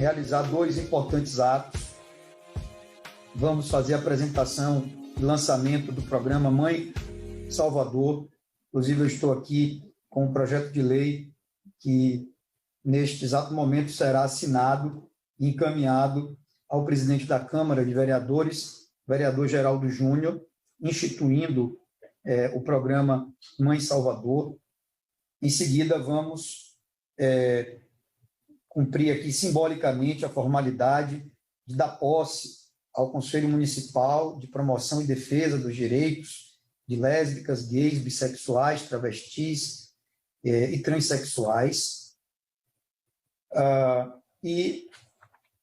realizar dois importantes atos. Vamos fazer a apresentação e lançamento do programa Mãe Salvador. Inclusive, eu estou aqui com um projeto de lei que, neste exato momento, será assinado e encaminhado ao presidente da Câmara de Vereadores, vereador Geraldo Júnior, instituindo o programa Mãe Salvador. Em seguida, vamos cumprir aqui simbolicamente a formalidade de dar posse ao Conselho Municipal de Promoção e Defesa dos Direitos de Lésbicas, Gays, Bissexuais, Travestis e Transsexuais. E,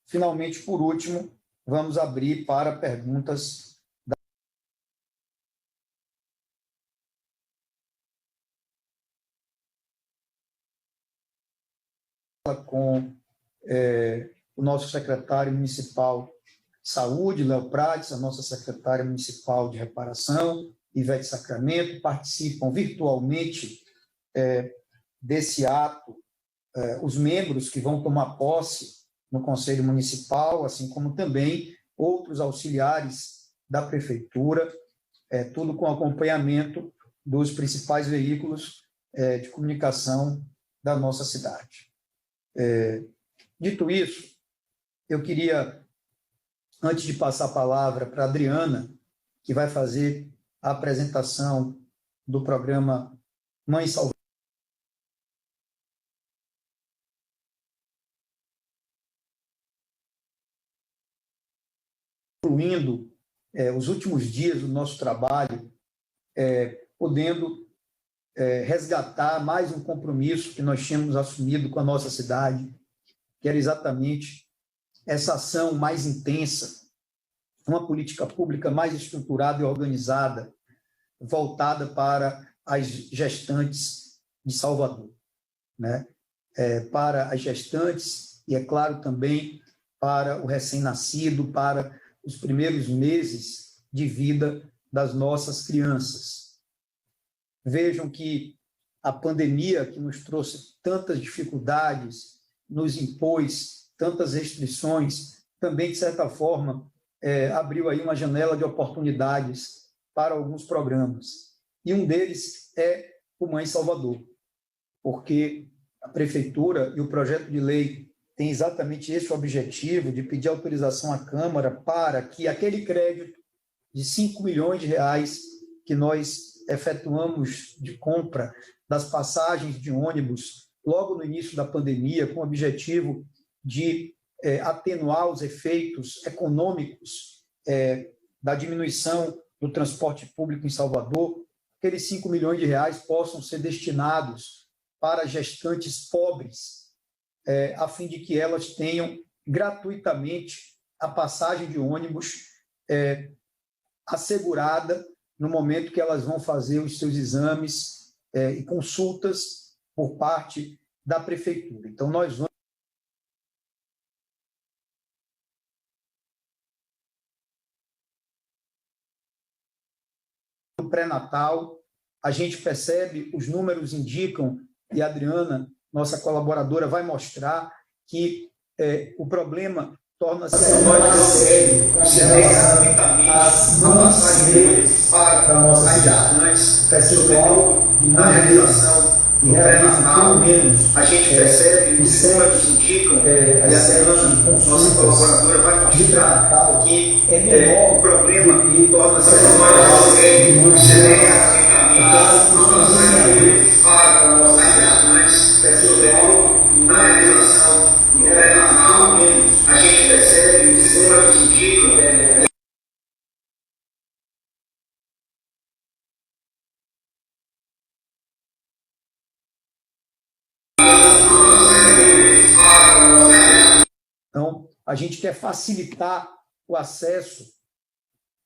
finalmente, por último, vamos abrir para perguntas com o nosso secretário municipal de Saúde, Léo Prates, a nossa secretária municipal de Reparação, Ivete Sacramento, participam virtualmente desse ato os membros que vão tomar posse no Conselho Municipal, assim como também outros auxiliares da Prefeitura, tudo com acompanhamento dos principais veículos de comunicação da nossa cidade. Dito isso, eu queria, antes de passar a palavra para a Adriana, que vai fazer a apresentação do programa Mãe Salvador, incluindo os últimos dias do nosso trabalho, podendo resgatar mais um compromisso que nós tínhamos assumido com a nossa cidade, que era exatamente essa ação mais intensa, uma política pública mais estruturada e organizada, voltada para as gestantes de Salvador, né? Para as gestantes e, é claro, também para o recém-nascido, para os primeiros meses de vida das nossas crianças. Vejam que a pandemia, que nos trouxe tantas dificuldades, nos impôs tantas restrições, também, de certa forma, abriu aí uma janela de oportunidades para alguns programas. E um deles é o Mãe Salvador, porque a Prefeitura e o projeto de lei tem exatamente esse objetivo de pedir autorização à Câmara para que aquele crédito de 5 milhões de reais que nós efetuamos de compra das passagens de ônibus logo no início da pandemia, com o objetivo de atenuar os efeitos econômicos da diminuição do transporte público em Salvador, aqueles 5 milhões de reais possam ser destinados para gestantes pobres, a fim de que elas tenham gratuitamente a passagem de ônibus assegurada no momento que elas vão fazer os seus exames e consultas por parte da Prefeitura. Então, nós vamos no pré-natal, a gente percebe, os números indicam, e a Adriana, nossa colaboradora, vai mostrar que o problema torna-se mais sério as mães para a nossa cidade. Pessoal na realização do pré-natal, a gente percebe, os números indicam, e a Adriana, nossa colaboradora, vai mostrar que o problema torna-se mais sério para a nossa cidade. Pessoal na realização do pré-natal, a gente percebe, os números indicam, então, a gente quer facilitar o acesso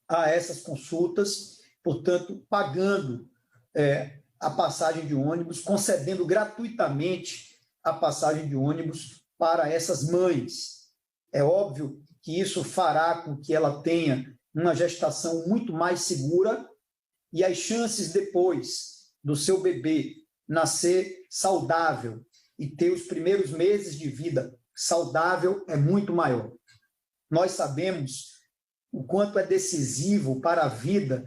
a essas consultas, portanto, pagando a passagem de ônibus, concedendo gratuitamente a passagem de ônibus para essas mães. É óbvio que isso fará com que ela tenha uma gestação muito mais segura e as chances depois do seu bebê nascer saudável e ter os primeiros meses de vida saudável é muito maior. Nós sabemos o quanto é decisivo para a vida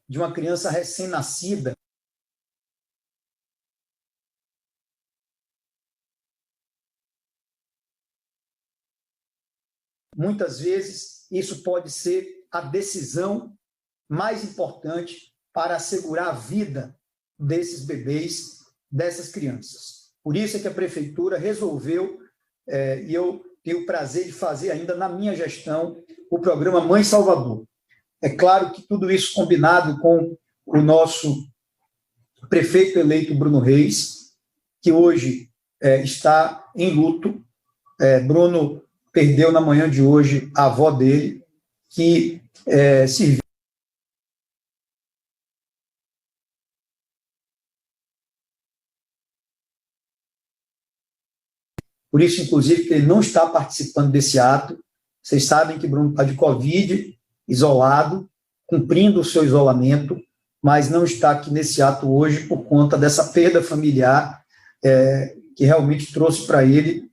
de uma criança recém-nascida muitas vezes isso pode ser a decisão mais importante para assegurar a vida desses bebês, dessas crianças. Por isso é que a prefeitura resolveu, e eu tenho o prazer de fazer ainda na minha gestão, o programa Mãe Salvador. É claro que tudo isso combinado com o nosso prefeito eleito, Bruno Reis, que hoje está em luto. Bruno perdeu na manhã de hoje a avó dele, que serviu. Por isso, inclusive, que ele não está participando desse ato. Vocês sabem que Bruno está de Covid, isolado, cumprindo o seu isolamento, mas não está aqui nesse ato hoje por conta dessa perda familiar que realmente trouxe para ele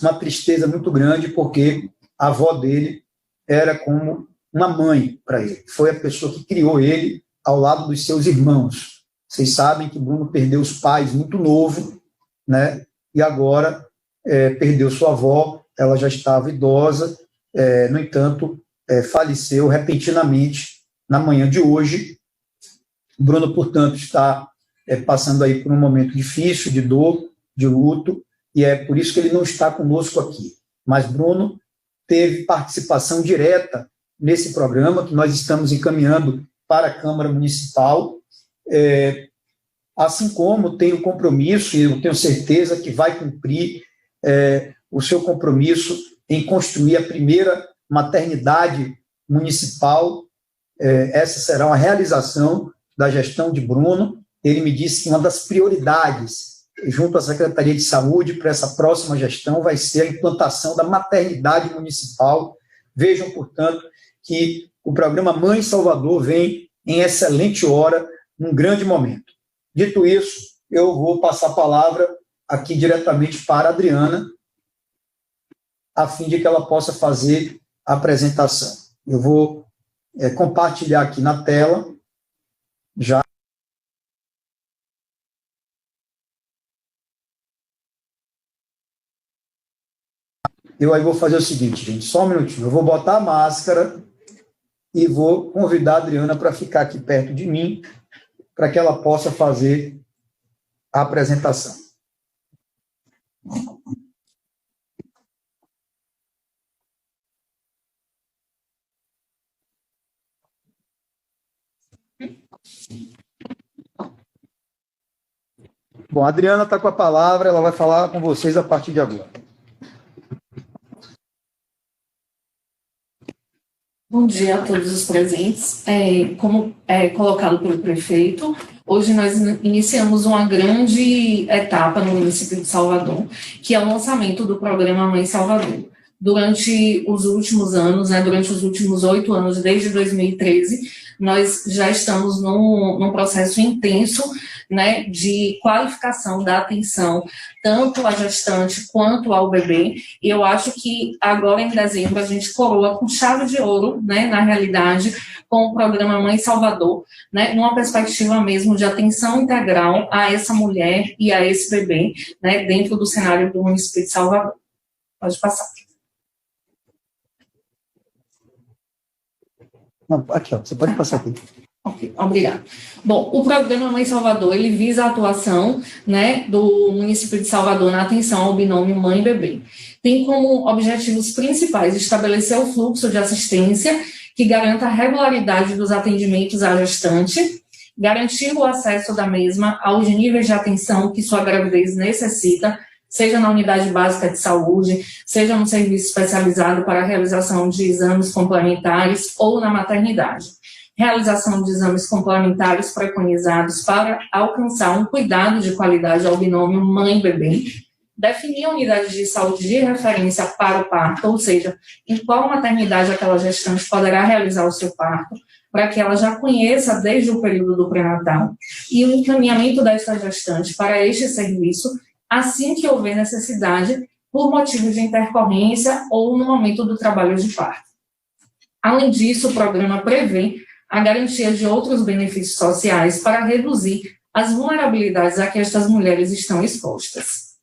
uma tristeza muito grande, porque a avó dele era como uma mãe para ele. Foi a pessoa que criou ele ao lado dos seus irmãos. Vocês sabem que Bruno perdeu os pais muito novo, né? E agora perdeu sua avó, ela já estava idosa, no entanto, faleceu repentinamente na manhã de hoje. Bruno, portanto, está passando aí por um momento difícil, de dor, de luto, e é por isso que ele não está conosco aqui. Mas Bruno teve participação direta nesse programa, que nós estamos encaminhando para a Câmara Municipal, assim como tem o compromisso, e eu tenho certeza que vai cumprir o seu compromisso em construir a primeira maternidade municipal. Essa será uma realização da gestão de Bruno. Ele me disse que uma das prioridades junto à Secretaria de Saúde para essa próxima gestão vai ser a implantação da maternidade municipal. Vejam, portanto, que o programa Mãe Salvador vem em excelente hora, num grande momento. Dito isso, eu vou passar a palavra aqui diretamente para a Adriana, a fim de que ela possa fazer a apresentação. Eu vou compartilhar aqui na tela, já. Eu aí vou fazer o seguinte, gente, só um minutinho. Eu vou botar a máscara e vou convidar a Adriana para ficar aqui perto de mim, para que ela possa fazer a apresentação. Bom, a Adriana está com a palavra, ela vai falar com vocês a partir de agora. Bom dia a todos os presentes. Como colocado pelo prefeito, hoje nós iniciamos uma grande etapa no município de Salvador, que é o lançamento do programa Mãe Salvador. Durante os últimos anos, durante os últimos 8 anos, desde 2013, nós já estamos num processo intenso, de qualificação da atenção, tanto à gestante quanto ao bebê, e eu acho que agora em dezembro a gente coroa com chave de ouro, na realidade, com o programa Mãe Salvador, numa perspectiva mesmo de atenção integral a essa mulher e a esse bebê, dentro do cenário do município de Salvador. Pode passar. Não, aqui, ó, você pode passar aqui. Ok, obrigada. Bom, o programa Mãe Salvador, ele visa a atuação, do município de Salvador na atenção ao binômio mãe e bebê. Tem como objetivos principais estabelecer o fluxo de assistência que garanta a regularidade dos atendimentos à gestante, garantir o acesso da mesma aos níveis de atenção que sua gravidez necessita, seja na unidade básica de saúde, seja no serviço especializado para a realização de exames complementares ou na maternidade. Realização de exames complementares preconizados para alcançar um cuidado de qualidade ao binômio mãe-bebê, definir a unidade de saúde de referência para o parto, ou seja, em qual maternidade aquela gestante poderá realizar o seu parto, para que ela já conheça desde o período do pré-natal, e o encaminhamento desta gestante para este serviço, assim que houver necessidade, por motivo de intercorrência ou no momento do trabalho de parto. Além disso, o programa prevê a garantia de outros benefícios sociais para reduzir as vulnerabilidades a que estas mulheres estão expostas.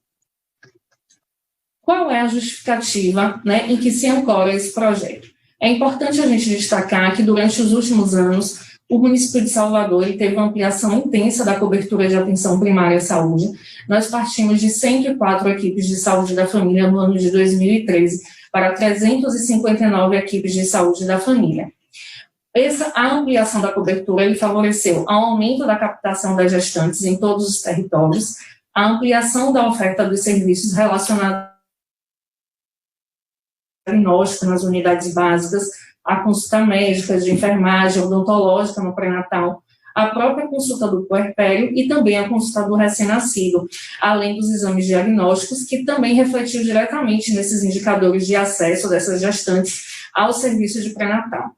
Qual é a justificativa, né, em que se ancora esse projeto? É importante a gente destacar que, durante os últimos anos, o município de Salvador teve uma ampliação intensa da cobertura de atenção primária à saúde. Nós partimos de 104 equipes de saúde da família no ano de 2013 para 359 equipes de saúde da família. A ampliação da cobertura favoreceu ao aumento da captação das gestantes em todos os territórios, a ampliação da oferta dos serviços relacionados ao diagnóstico nas unidades básicas, a consulta médica, de enfermagem, odontológica no pré-natal, a própria consulta do puerpério e também a consulta do recém-nascido, além dos exames diagnósticos, que também refletiu diretamente nesses indicadores de acesso dessas gestantes ao serviço de pré-natal.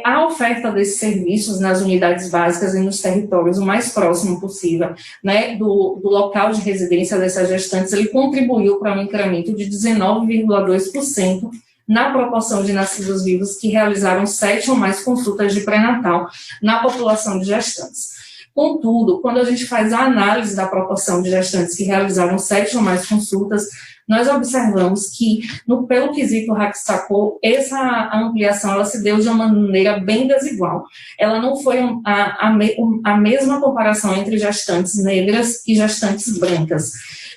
A oferta desses serviços nas unidades básicas e nos territórios o mais próximo possível, né, do local de residência dessas gestantes, ele contribuiu para um incremento de 19,2% na proporção de nascidos vivos que realizaram 7 ou mais consultas de pré-natal na população de gestantes. Contudo, quando a gente faz a análise da proporção de gestantes que realizaram 7 ou mais consultas, nós observamos que, pelo quesito Raxacô, essa ampliação ela se deu de uma maneira bem desigual. Ela não foi a mesma comparação entre gestantes negras e gestantes brancas.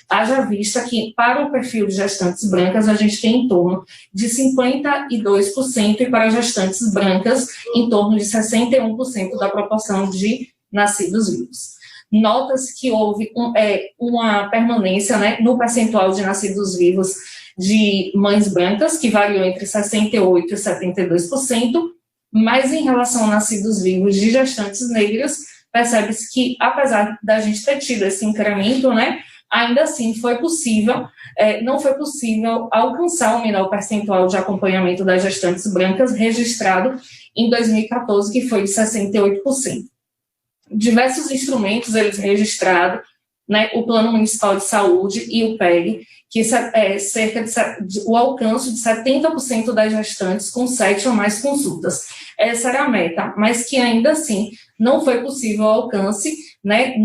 Haja vista que, para o perfil de gestantes brancas, a gente tem em torno de 52%, e para gestantes brancas, em torno de 61% da proporção de nascidos vivos. Nota-se que houve uma permanência, né, no percentual de nascidos vivos de mães brancas, que variou entre 68% e 72%, mas em relação a nascidos vivos de gestantes negras, percebe-se que, apesar da gente ter tido esse incremento, né, ainda assim não foi possível alcançar o menor percentual de acompanhamento das gestantes brancas registrado em 2014, que foi de 68%. Diversos instrumentos eles registraram, né, o Plano Municipal de Saúde e o PEG, que o alcance de 70% das gestantes com 7 ou mais consultas. Essa era a meta, mas que ainda assim não foi possível o alcance, né,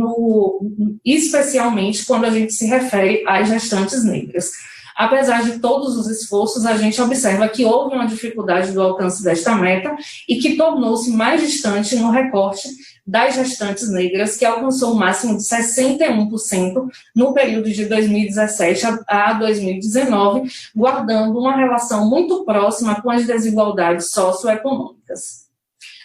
especialmente quando a gente se refere às gestantes negras. Apesar de todos os esforços, a gente observa que houve uma dificuldade do alcance desta meta e que tornou-se mais distante no recorte das gestantes negras, que alcançou o máximo de 61% no período de 2017 a 2019, guardando uma relação muito próxima com as desigualdades socioeconômicas.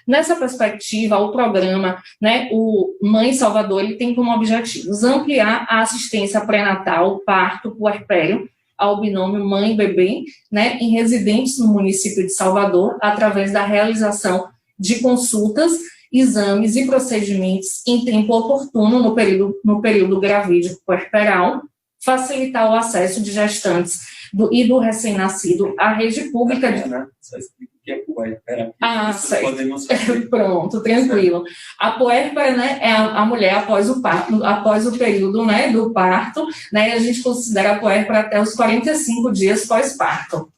Nessa perspectiva, o programa, né, o Mãe Salvador, ele tem como objetivos ampliar a assistência pré-natal, parto, puerpério, ao binômio mãe-bebê, né, em residentes no município de Salvador, através da realização de consultas, exames e procedimentos em tempo oportuno no período gravídico puerperal, facilitar o acesso de gestantes e do recém-nascido à rede pública de... Só explica o que é puérpera. Certo. Pronto, tranquilo. A puérpera, né, é a mulher após o parto, após o período, né, do parto, né, e a gente considera a puérpera até os 45 dias pós-parto.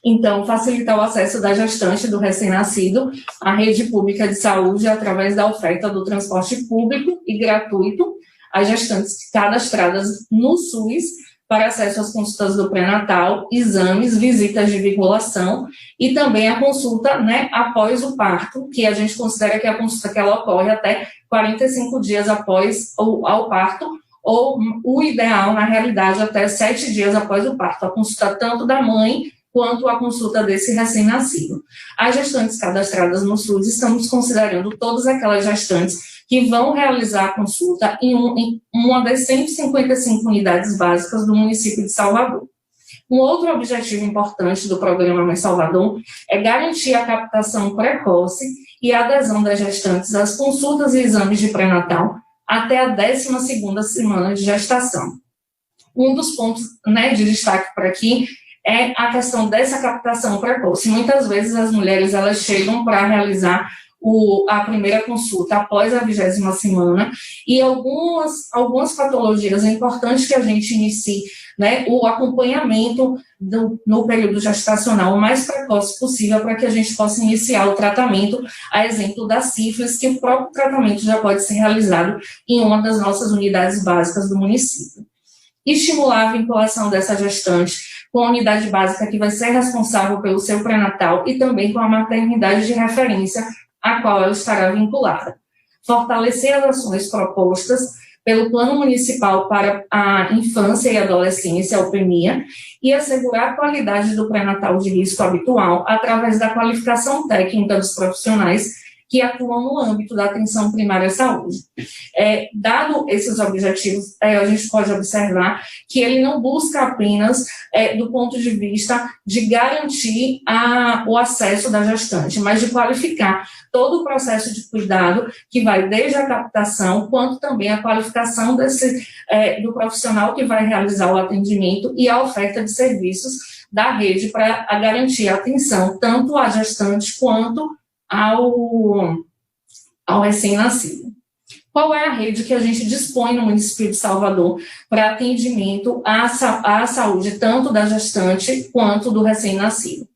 Então, facilitar o acesso da gestante do recém-nascido à rede pública de saúde através da oferta do transporte público e gratuito às gestantes cadastradas no SUS para acesso às consultas do pré-natal, exames, visitas de vinculação e também a consulta, né, após o parto, que a gente considera que é a consulta que ela ocorre até 45 dias após ao parto, ou o ideal, na realidade, até 7 dias após o parto, a consulta tanto da mãe quanto a consulta desse recém-nascido. As gestantes cadastradas no SUS, estamos considerando todas aquelas gestantes que vão realizar a consulta em uma das 155 unidades básicas do município de Salvador. Um outro objetivo importante do programa Mãe Salvador é garantir a captação precoce e a adesão das gestantes às consultas e exames de pré-natal até a 12ª semana de gestação. Um dos pontos, né, de destaque por aqui é a questão dessa captação precoce. Muitas vezes as mulheres elas chegam para realizar a primeira consulta após a 20ª semana, e algumas patologias é importante que a gente inicie, né, o acompanhamento no período gestacional o mais precoce possível para que a gente possa iniciar o tratamento, a exemplo da sífilis, que o próprio tratamento já pode ser realizado em uma das nossas unidades básicas do município. Estimular a vinculação dessa gestante com a unidade básica que vai ser responsável pelo seu pré-natal e também com a maternidade de referência a qual ela estará vinculada. Fortalecer as ações propostas pelo Plano Municipal para a Infância e Adolescência, a UPMIA, e assegurar a qualidade do pré-natal de risco habitual através da qualificação técnica dos profissionais que atuam no âmbito da atenção primária à saúde. Dado esses objetivos, a gente pode observar que ele não busca apenas do ponto de vista de garantir o acesso da gestante, mas de qualificar todo o processo de cuidado, que vai desde a captação, quanto também a qualificação do profissional que vai realizar o atendimento e a oferta de serviços da rede para garantir a atenção tanto à gestante quanto ao recém-nascido. Qual é a rede que a gente dispõe no município de Salvador para atendimento à saúde tanto da gestante quanto do recém-nascido?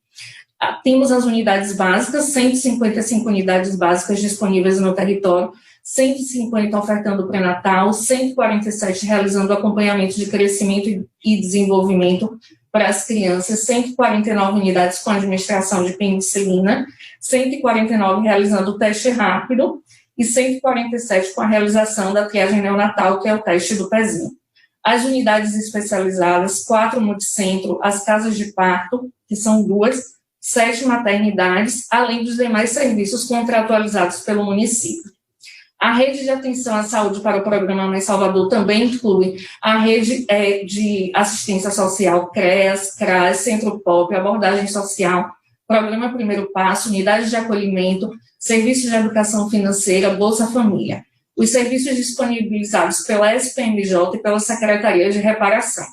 Temos as unidades básicas, 155 unidades básicas disponíveis no território, 150 ofertando pré-natal, 147 realizando acompanhamento de crescimento e desenvolvimento para as crianças, 149 unidades com administração de penicilina, 149 realizando o teste rápido e 147 com a realização da triagem neonatal, que é o teste do pezinho. As unidades especializadas, 4 multicentro, as casas de parto, que são 2, 7 maternidades, além dos demais serviços contratualizados pelo município. A rede de atenção à saúde para o Programa Mãe Salvador também inclui a rede de assistência social CREAS, CRAS, Centro POP, abordagem social, Programa Primeiro Passo, unidades de acolhimento, serviços de educação financeira, Bolsa Família. Os serviços disponibilizados pela SPMJ e pela Secretaria de Reparação,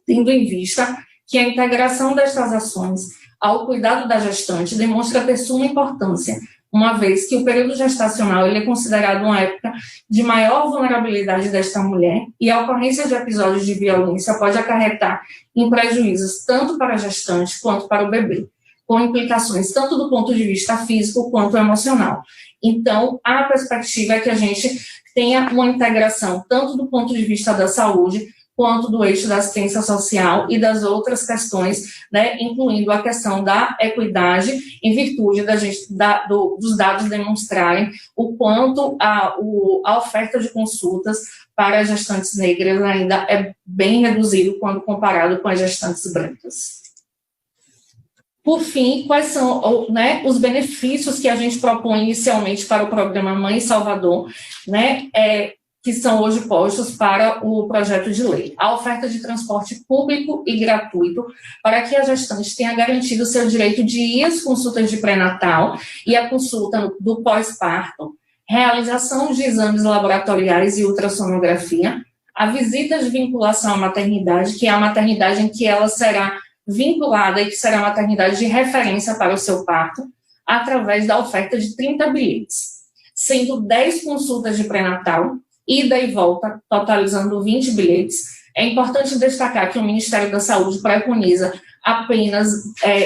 tendo em vista que a integração destas ações ao cuidado da gestante demonstra ter suma importância, uma vez que o período gestacional ele é considerado uma época de maior vulnerabilidade desta mulher e a ocorrência de episódios de violência pode acarretar em prejuízos tanto para a gestante quanto para o bebê, com implicações tanto do ponto de vista físico quanto emocional. Então, a perspectiva é que a gente tenha uma integração tanto do ponto de vista da saúde quanto do eixo da assistência social e das outras questões, né, incluindo a questão da equidade, em virtude dos dados demonstrarem o quanto a oferta de consultas para gestantes negras ainda é bem reduzido quando comparado com as gestantes brancas. Por fim, quais são, né, os benefícios que a gente propõe inicialmente para o Programa Mãe Salvador, né, que são hoje postos para o projeto de lei. A oferta de transporte público e gratuito para que a gestante tenha garantido o seu direito de ir às consultas de pré-natal e a consulta do pós-parto, realização de exames laboratoriais e ultrassonografia, a visita de vinculação à maternidade, que é a maternidade em que ela será vinculada e que será a maternidade de referência para o seu parto, através da oferta de 30 bilhetes, sendo 10 consultas de pré-natal, ida e volta, totalizando 20 bilhetes. É importante destacar que o Ministério da Saúde preconiza apenas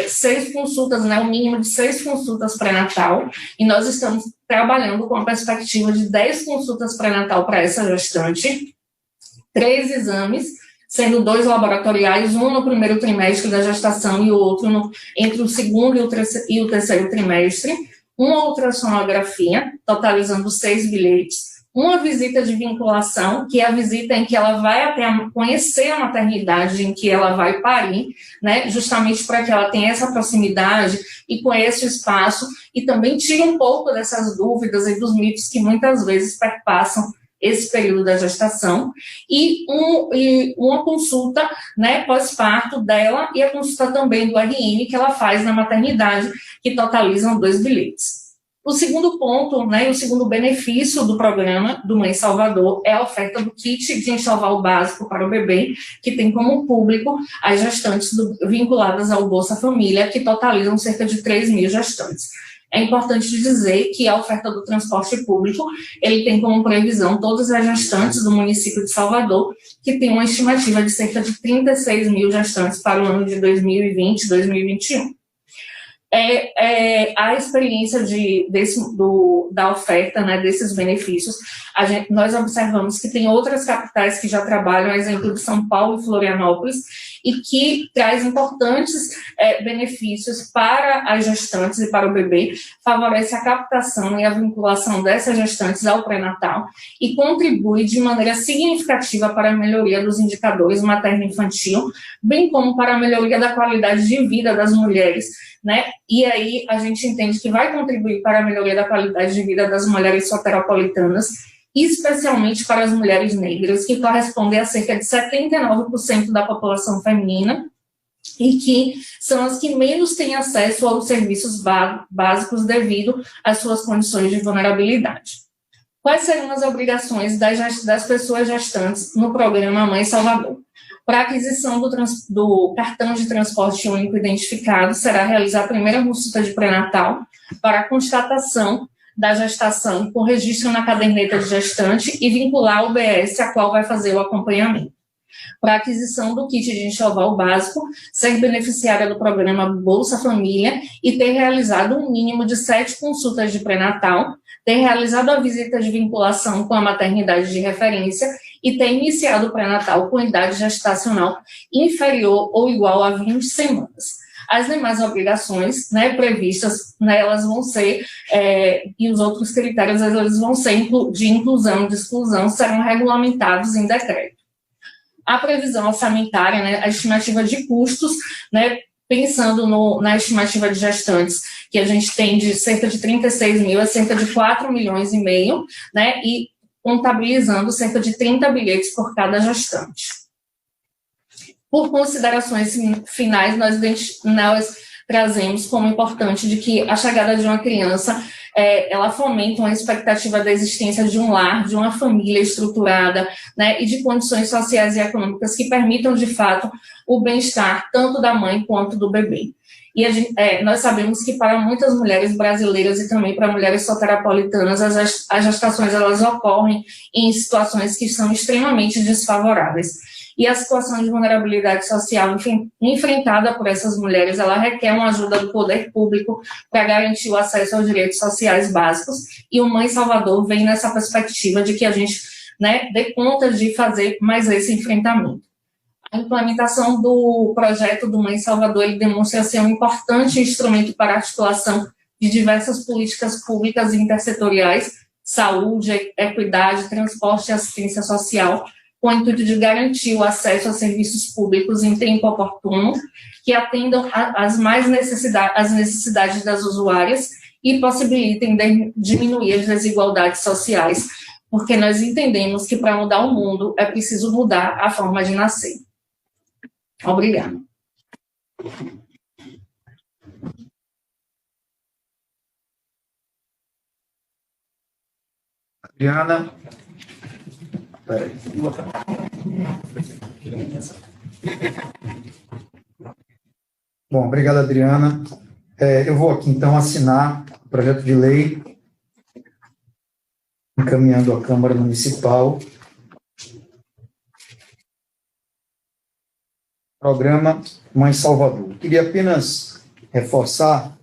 6 consultas, né, o mínimo de 6 consultas pré-natal, e nós estamos trabalhando com a perspectiva de 10 consultas pré-natal para essa gestante, 3 exames, sendo 2 laboratoriais, um no primeiro trimestre da gestação e o outro entre o segundo e o terceiro trimestre, uma ultrassonografia, totalizando 6 bilhetes, uma visita de vinculação, que é a visita em que ela vai até conhecer a maternidade em que ela vai parir, né, justamente para que ela tenha essa proximidade e conheça o espaço e também tire um pouco dessas dúvidas e dos mitos que muitas vezes perpassam esse período da gestação, e uma consulta, né, pós-parto dela e a consulta também do RN que ela faz na maternidade, que totalizam 2 bilhetes. O segundo ponto, né, o segundo benefício do programa do Mãe Salvador é a oferta do kit de enxoval básico para o bebê, que tem como público as gestantes vinculadas ao Bolsa Família, que totalizam cerca de 3.000 gestantes. é importante dizer que a oferta do transporte público, ele tem como previsão todas as gestantes do município de Salvador, que tem uma estimativa de cerca de 36 mil gestantes para o ano de 2020 e 2021. A experiência da oferta, né, desses benefícios, nós observamos que tem outras capitais que já trabalham, exemplo de São Paulo e Florianópolis, e que traz importantes benefícios para as gestantes e para o bebê, favorece a captação e a vinculação dessas gestantes ao pré-natal e contribui de maneira significativa para a melhoria dos indicadores materno-infantil, bem como para a melhoria da qualidade de vida das mulheres, né? E aí a gente entende que vai contribuir para a melhoria da qualidade de vida das mulheres soteropolitanas, especialmente para as mulheres negras, que correspondem a cerca de 79% da população feminina e que são as que menos têm acesso aos serviços básicos devido às suas condições de vulnerabilidade. Quais seriam as obrigações das pessoas gestantes no programa Mãe Salvador? Para a aquisição do cartão de transporte único identificado, será realizar a primeira consulta de pré-natal para a constatação da gestação com registro na caderneta de gestante e vincular o BS a qual vai fazer o acompanhamento. Para a aquisição do kit de enxoval básico, ser beneficiária do programa Bolsa Família e ter realizado um mínimo de 7 consultas de pré-natal, ter realizado a visita de vinculação com a maternidade de referência e ter iniciado o pré-natal com idade gestacional inferior ou igual a 20 semanas. As demais obrigações, né, previstas, né, elas vão ser, e os outros critérios, eles vão ser de inclusão e de exclusão, serão regulamentados em decreto. A previsão orçamentária, né, a estimativa de custos, né, pensando na estimativa de gestantes, que a gente tem de cerca de 36 mil a cerca de 4 milhões e meio, né, e contabilizando cerca de 30 bilhetes por cada gestante. Por considerações finais, nós trazemos como importante de que a chegada de uma criança, ela fomenta uma expectativa da existência de um lar, de uma família estruturada, né, e de condições sociais e econômicas que permitam, de fato, o bem-estar tanto da mãe quanto do bebê. E nós sabemos que para muitas mulheres brasileiras e também para mulheres soteropolitanas, as gestações elas ocorrem em situações que são extremamente desfavoráveis. E a situação de vulnerabilidade social enfrentada por essas mulheres, ela requer uma ajuda do poder público para garantir o acesso aos direitos sociais básicos, e o Mãe Salvador vem nessa perspectiva de que a gente, né, dê conta de fazer mais esse enfrentamento. A implementação do projeto do Mãe Salvador, ele demonstra ser um importante instrumento para a articulação de diversas políticas públicas e intersetoriais, saúde, equidade, transporte e assistência social, com o intuito de garantir o acesso a serviços públicos em tempo oportuno, que atendam às necessidades das usuárias e possibilitem diminuir as desigualdades sociais, porque nós entendemos que para mudar o mundo é preciso mudar a forma de nascer. Obrigada. Adriana. Bom, obrigado, Adriana. Eu vou aqui, então, assinar o projeto de lei encaminhando à Câmara Municipal. Programa Mãe Salvador. Queria apenas reforçar,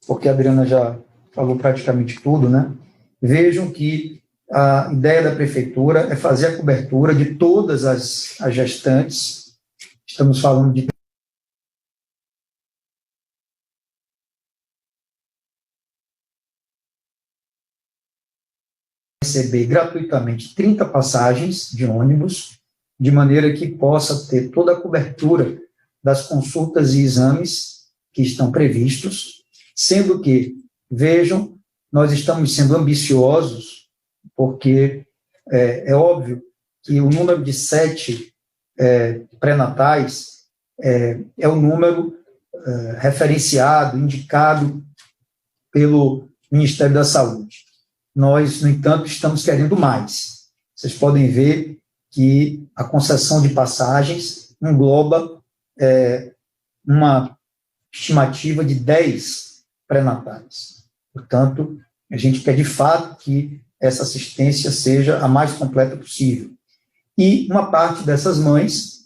porque a Adriana já falou praticamente tudo, né? Vejam que a ideia da prefeitura é fazer a cobertura de todas as gestantes. Estamos falando de receber gratuitamente 30 passagens de ônibus, de maneira que possa ter toda a cobertura das consultas e exames que estão previstos, sendo que, vejam, nós estamos sendo ambiciosos, porque é óbvio que o número de 7 pré-natais é o número referenciado, indicado pelo Ministério da Saúde. Nós, no entanto, estamos querendo mais. Vocês podem ver que a concessão de passagens engloba uma estimativa de 10 pré-natais. Portanto, a gente quer, de fato, que essa assistência seja a mais completa possível. E uma parte dessas mães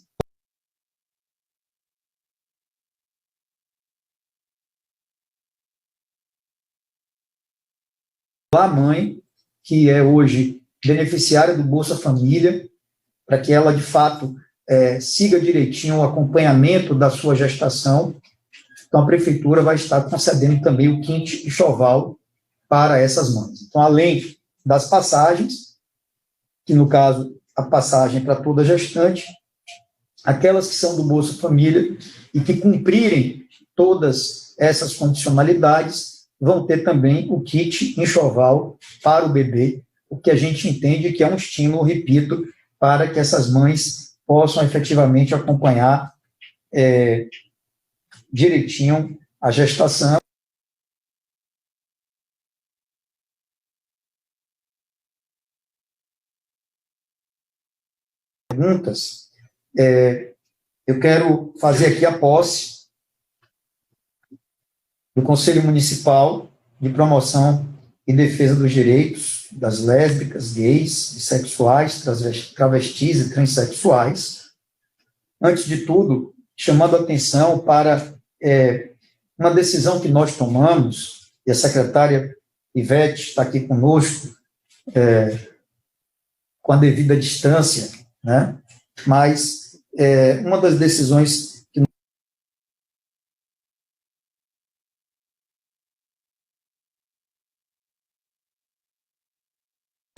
a mãe, que é hoje beneficiária do Bolsa Família, para que ela, de fato, siga direitinho o acompanhamento da sua gestação. Então, a Prefeitura vai estar concedendo também o kit enxoval para essas mães. Então, além das passagens, que no caso, a passagem para toda gestante, aquelas que são do Bolsa Família e que cumprirem todas essas condicionalidades vão ter também o kit enxoval para o bebê, o que a gente entende que é um estímulo, repito, para que essas mães possam efetivamente acompanhar direitinho a gestação. Perguntas. Eu quero fazer aqui a posse do Conselho Municipal de Promoção e Defesa dos Direitos das Lésbicas, Gays, Bissexuais, Travestis e Transsexuais. Antes de tudo, chamando a atenção para uma decisão que nós tomamos, e a secretária Ivete está aqui conosco, com a devida distância, né? Mas uma das decisões que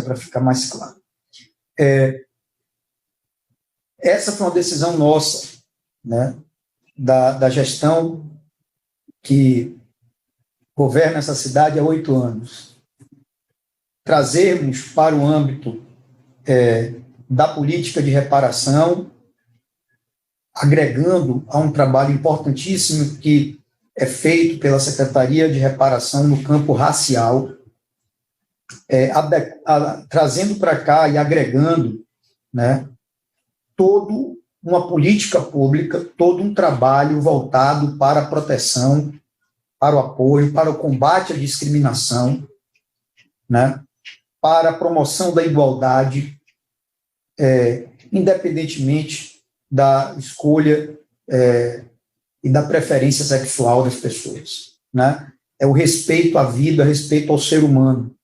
para ficar mais claro. Essa foi uma decisão nossa, né, da gestão que governa essa cidade há 8 anos. Trazermos para o âmbito da política de reparação, agregando a um trabalho importantíssimo que é feito pela Secretaria de Reparação no campo racial, trazendo para cá e agregando, né, toda uma política pública, todo um trabalho voltado para a proteção, para o apoio, para o combate à discriminação, né, para a promoção da igualdade, independentemente da escolha e da preferência sexual das pessoas, né? É o respeito à vida, respeito ao ser humano.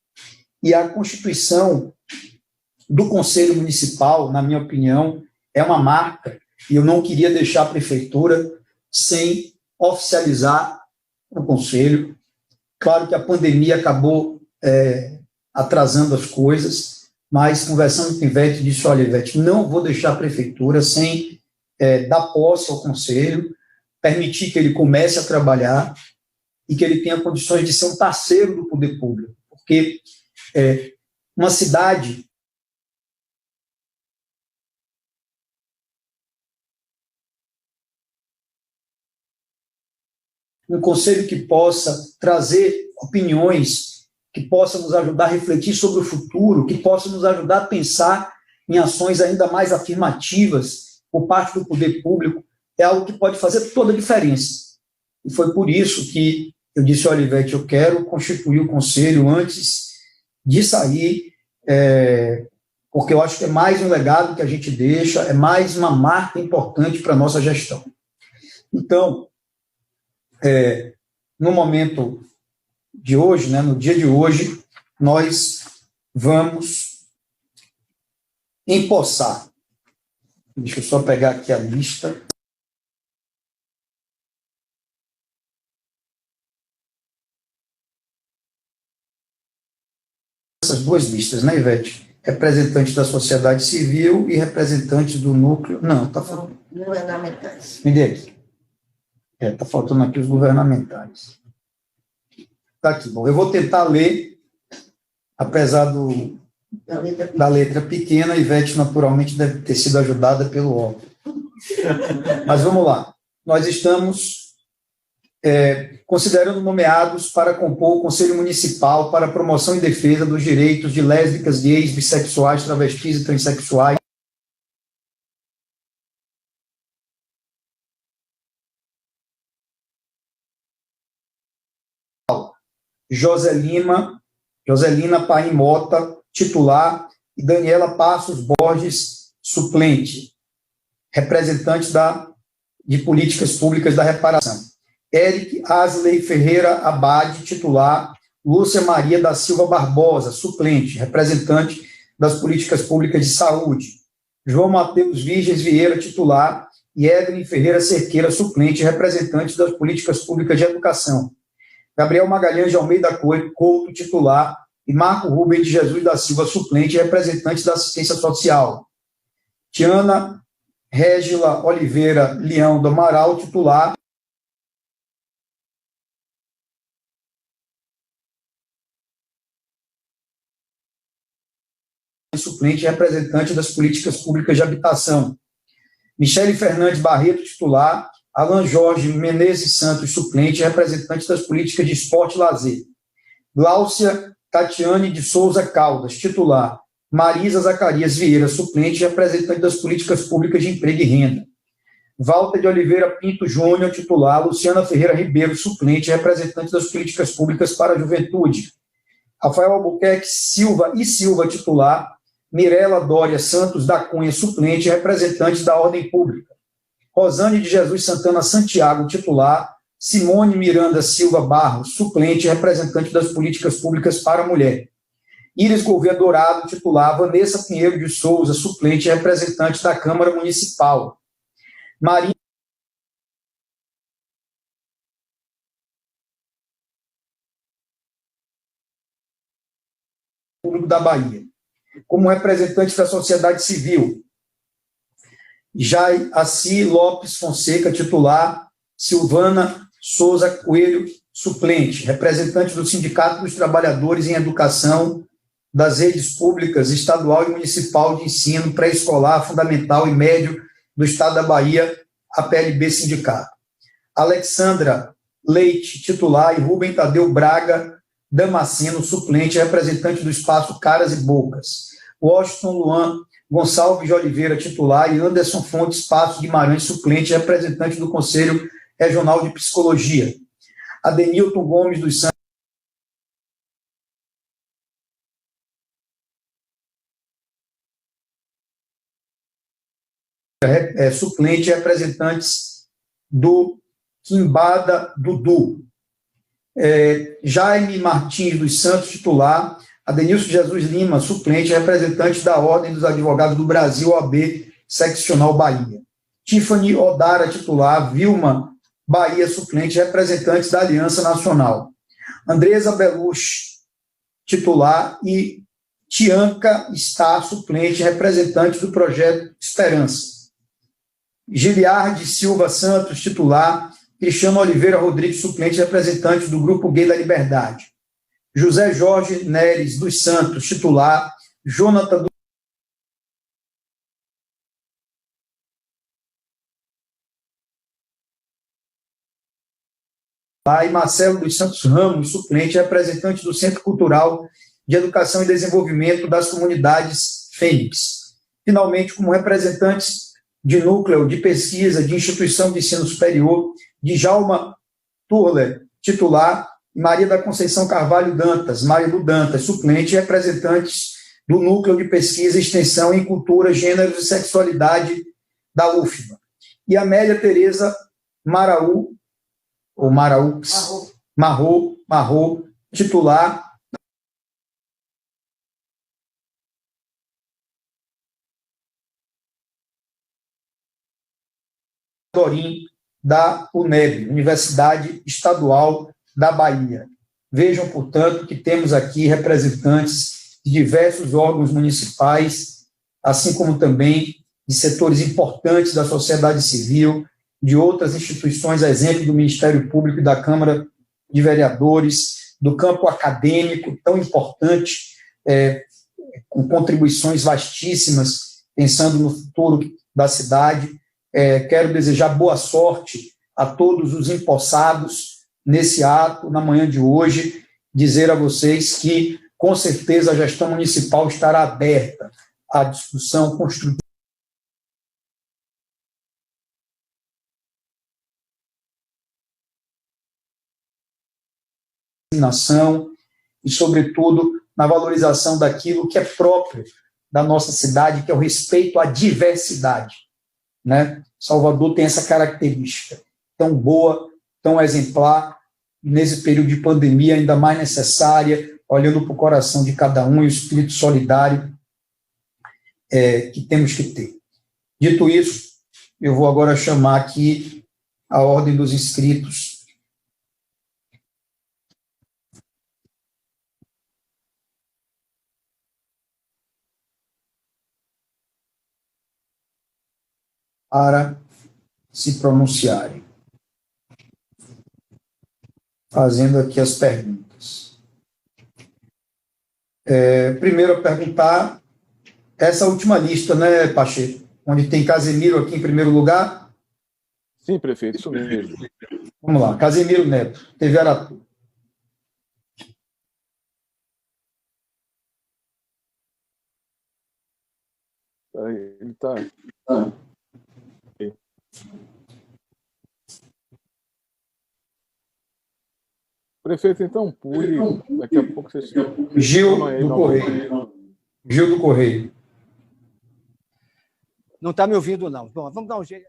E a Constituição do Conselho Municipal, na minha opinião, é uma marca, e eu não queria deixar a Prefeitura sem oficializar o Conselho. Claro que a pandemia acabou atrasando as coisas, mas conversando com o Ivete, disse, olha, Ivete, não vou deixar a Prefeitura sem dar posse ao Conselho, permitir que ele comece a trabalhar e que ele tenha condições de ser um parceiro do poder público, porque uma cidade um conselho que possa trazer opiniões, que possa nos ajudar a refletir sobre o futuro, que possa nos ajudar a pensar em ações ainda mais afirmativas por parte do poder público, é algo que pode fazer toda a diferença. E foi por isso que eu disse, olha, Ivete, eu quero constituir o conselho antes de sair, porque eu acho que é mais um legado que a gente deixa, é mais uma marca importante para a nossa gestão. Então, no momento de hoje, né, no dia de hoje, nós vamos empossar. Deixa eu só pegar aqui a lista. Essas 2 listas, né, Ivete? Representantes da sociedade civil e representantes do núcleo. Não, está faltando. Governamentais. Me dê aqui. Está faltando aqui os governamentais. Está aqui. Bom, eu vou tentar ler, apesar da letra pequena, a Ivete naturalmente deve ter sido ajudada pelo óculos. Mas vamos lá. Nós estamos considerando nomeados para compor o Conselho Municipal para a Promoção e Defesa dos Direitos de Lésbicas, Gays, Bissexuais, Travestis e Transsexuais. Joselina Paim Mota, titular, e Daniela Passos Borges, suplente, representante de Políticas Públicas da Reparação. Eric Asley Ferreira Abade, titular, Lúcia Maria da Silva Barbosa, suplente, representante das Políticas Públicas de Saúde. João Mateus Virgens Vieira, titular, e Evelyn Ferreira Cerqueira, suplente, representante das Políticas Públicas de Educação. Gabriel Magalhães de Almeida Couto, titular, e Marco Rubem de Jesus da Silva, suplente, representante da Assistência Social. Tiana Régila Oliveira Leão do Amaral, titular, suplente, representante das Políticas Públicas de Habitação. Michele Fernandes Barreto, titular, Alan Jorge Menezes Santos, suplente, representante das Políticas de Esporte e Lazer. Gláucia Tatiane de Souza Caldas, titular, Marisa Zacarias Vieira, suplente, representante das Políticas Públicas de Emprego e Renda. Walter de Oliveira Pinto Júnior, titular, Luciana Ferreira Ribeiro, suplente, representante das Políticas Públicas para a Juventude. Rafael Albuquerque Silva e Silva, titular, Mirela Dória Santos da Cunha, suplente, representante da Ordem Pública. Rosane de Jesus Santana Santiago, titular, Simone Miranda Silva Barros, suplente, representante das Políticas Públicas para a Mulher. Iris Gouveia Dourado, titular, Vanessa Pinheiro de Souza, suplente, representante da Câmara Municipal. Maria Público da Bahia. Como representante da sociedade civil, Jaiaci Lopes Fonseca, titular, Silvana Souza Coelho, suplente, representante do Sindicato dos Trabalhadores em Educação das Redes Públicas Estadual e Municipal de Ensino Pré-Escolar, Fundamental e Médio do Estado da Bahia, a PLB Sindicato. Alexandra Leite, titular, e Rubem Tadeu Braga Damasceno, suplente, representante do Espaço Caras e Bocas. Washington Luan Gonçalves de Oliveira, titular, e Anderson Fontes Passos Guimarães, suplente, representante do Conselho Regional de Psicologia. Adenilton Gomes dos Santos, suplente, representantes do Quimbada Dudu. Jaime Martins dos Santos, titular, Adenilson Jesus Lima, suplente, representante da Ordem dos Advogados do Brasil, OAB, seccional Bahia. Tiffany Odara, titular, Vilma Bahia, suplente, representantes da Aliança Nacional. Andresa Belucci, titular, e Tianca Star, suplente, representante do Projeto Esperança. Giliardi Silva Santos, titular, Cristiano Oliveira Rodrigues, suplente, representante do Grupo Gay da Liberdade. José Jorge Neres dos Santos, titular, Jonathan e Marcelo dos Santos Ramos, suplente, representante do Centro Cultural de Educação e Desenvolvimento das Comunidades Fênix. Finalmente, como representantes de núcleo de pesquisa de instituição de ensino superior, Djalma Turler, titular, Maria da Conceição Carvalho Dantas, Marilu Dantas, suplente, representantes do núcleo de pesquisa e extensão em cultura, gêneros e sexualidade da UFBA. E Amélia Tereza Marau, ou Maraux, Marro, titular, Dorim, da UNEB, Universidade Estadual da Bahia. Vejam, portanto, que temos aqui representantes de diversos órgãos municipais, assim como também de setores importantes da sociedade civil, de outras instituições, a exemplo do Ministério Público e da Câmara de Vereadores, do campo acadêmico, tão importante, com contribuições vastíssimas, pensando no futuro da cidade. Quero desejar boa sorte a todos os empossados nesse ato, na manhã de hoje, dizer a vocês que, com certeza, a gestão municipal estará aberta à discussão construtiva e, sobretudo, na valorização daquilo que é próprio da nossa cidade, que é o respeito à diversidade, né? Salvador tem essa característica tão boa, tão exemplar, nesse período de pandemia ainda mais necessária, olhando para o coração de cada um e o espírito solidário que temos que ter. Dito isso, eu vou agora chamar aqui a ordem dos inscritos. Para se pronunciarem. Fazendo aqui as perguntas. Primeiro a perguntar essa última lista, né, Pacheco? Onde tem Casemiro aqui em primeiro lugar? Sim, prefeito, isso mesmo. Vamos lá, Casemiro Neto, TV Aratu. Aí, ele está... Prefeito, então, pule. Daqui a pouco você... Gil do Correio. Gil do Correio. Não está me ouvindo, não. Bom, vamos dar um jeito.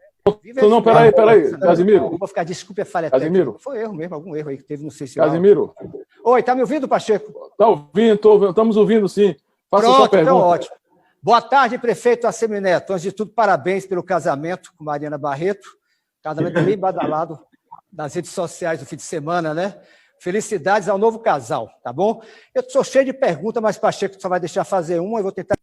Não, peraí. Casemiro. Vou ficar, desculpe a falha Casemiro. técnica. Foi erro mesmo, algum erro aí que teve, não sei se... Casemiro. Oi, está me ouvindo, Pacheco? Está ouvindo, estamos ouvindo, sim. Faça Pronto, a sua pergunta. então ótimo. Boa tarde, prefeito Assemineto. Antes de tudo, parabéns pelo casamento com Mariana Barreto. Casamento bem badalado nas redes sociais do fim de semana, né? Felicidades ao novo casal, tá bom? Eu estou cheio de perguntas, mas Pacheco só vai deixar fazer uma, eu vou tentar...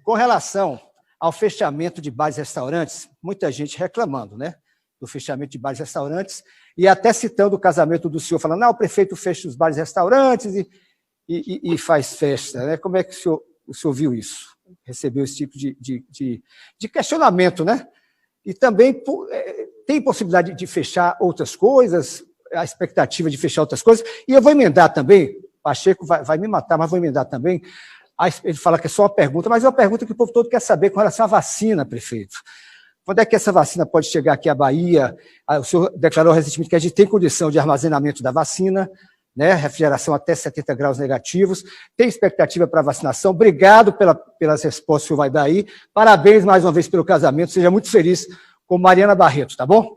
Com relação ao fechamento de bares e restaurantes, muita gente reclamando, né? Do fechamento de bares e restaurantes, e até citando o casamento do senhor, falando, o prefeito fecha os bares e restaurantes e faz festa, né? Como é que o senhor viu isso? Recebeu esse tipo de questionamento, né? E também tem possibilidade de fechar outras coisas, a expectativa de fechar outras coisas, e eu vou emendar também, Pacheco vai me matar, mas vou emendar também, ele fala que é só uma pergunta, mas é uma pergunta que o povo todo quer saber com relação à vacina, prefeito. Quando é que essa vacina pode chegar aqui à Bahia? O senhor declarou recentemente que a gente tem condição de armazenamento da vacina, né? Refrigeração até 70 graus negativos. Tem expectativa para vacinação? Obrigado pelas respostas que o senhor vai dar aí. Parabéns mais uma vez pelo casamento. Seja muito feliz com Mariana Barreto, tá bom?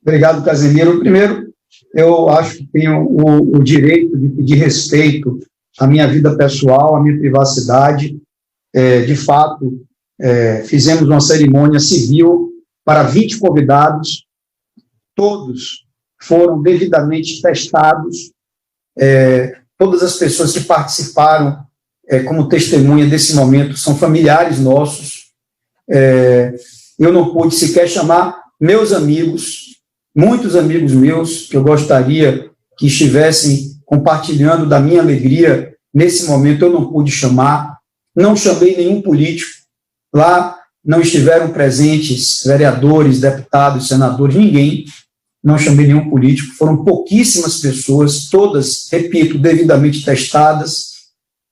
Obrigado, Casemiro. Primeiro, eu acho que tenho o direito de pedir respeito à minha vida pessoal, à minha privacidade. De fato, fizemos uma cerimônia civil para 20 convidados, todos foram devidamente testados, todas as pessoas que participaram como testemunha desse momento são familiares nossos. Eu não pude sequer chamar meus amigos, muitos amigos meus, que eu gostaria que estivessem compartilhando da minha alegria nesse momento, eu não pude chamar, não chamei nenhum político. Lá não estiveram presentes vereadores, deputados, senadores, ninguém, não chamei nenhum político, foram pouquíssimas pessoas, todas, repito, devidamente testadas,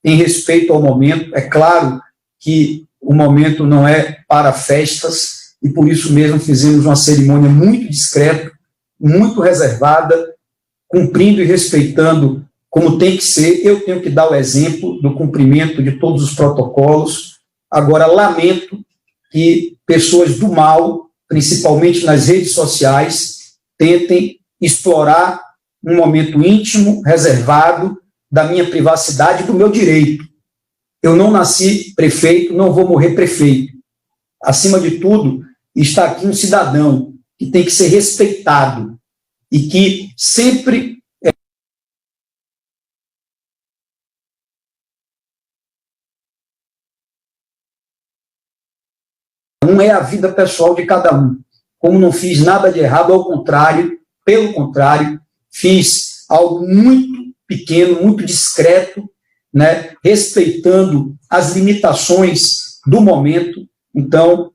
em respeito ao momento. É claro que o momento não é para festas, e por isso mesmo fizemos uma cerimônia muito discreta, muito reservada, cumprindo e respeitando como tem que ser. Eu tenho que dar o exemplo do cumprimento de todos os protocolos. Agora, lamento que pessoas do mal, principalmente nas redes sociais, tentem explorar um momento íntimo, reservado, da minha privacidade, do meu direito. Eu não nasci prefeito, não vou morrer prefeito. Acima de tudo, está aqui um cidadão que tem que ser respeitado e que sempre não é a vida pessoal de cada um. Como não fiz nada de errado, ao contrário, pelo contrário, fiz algo muito pequeno, muito discreto, né, respeitando as limitações do momento. Então,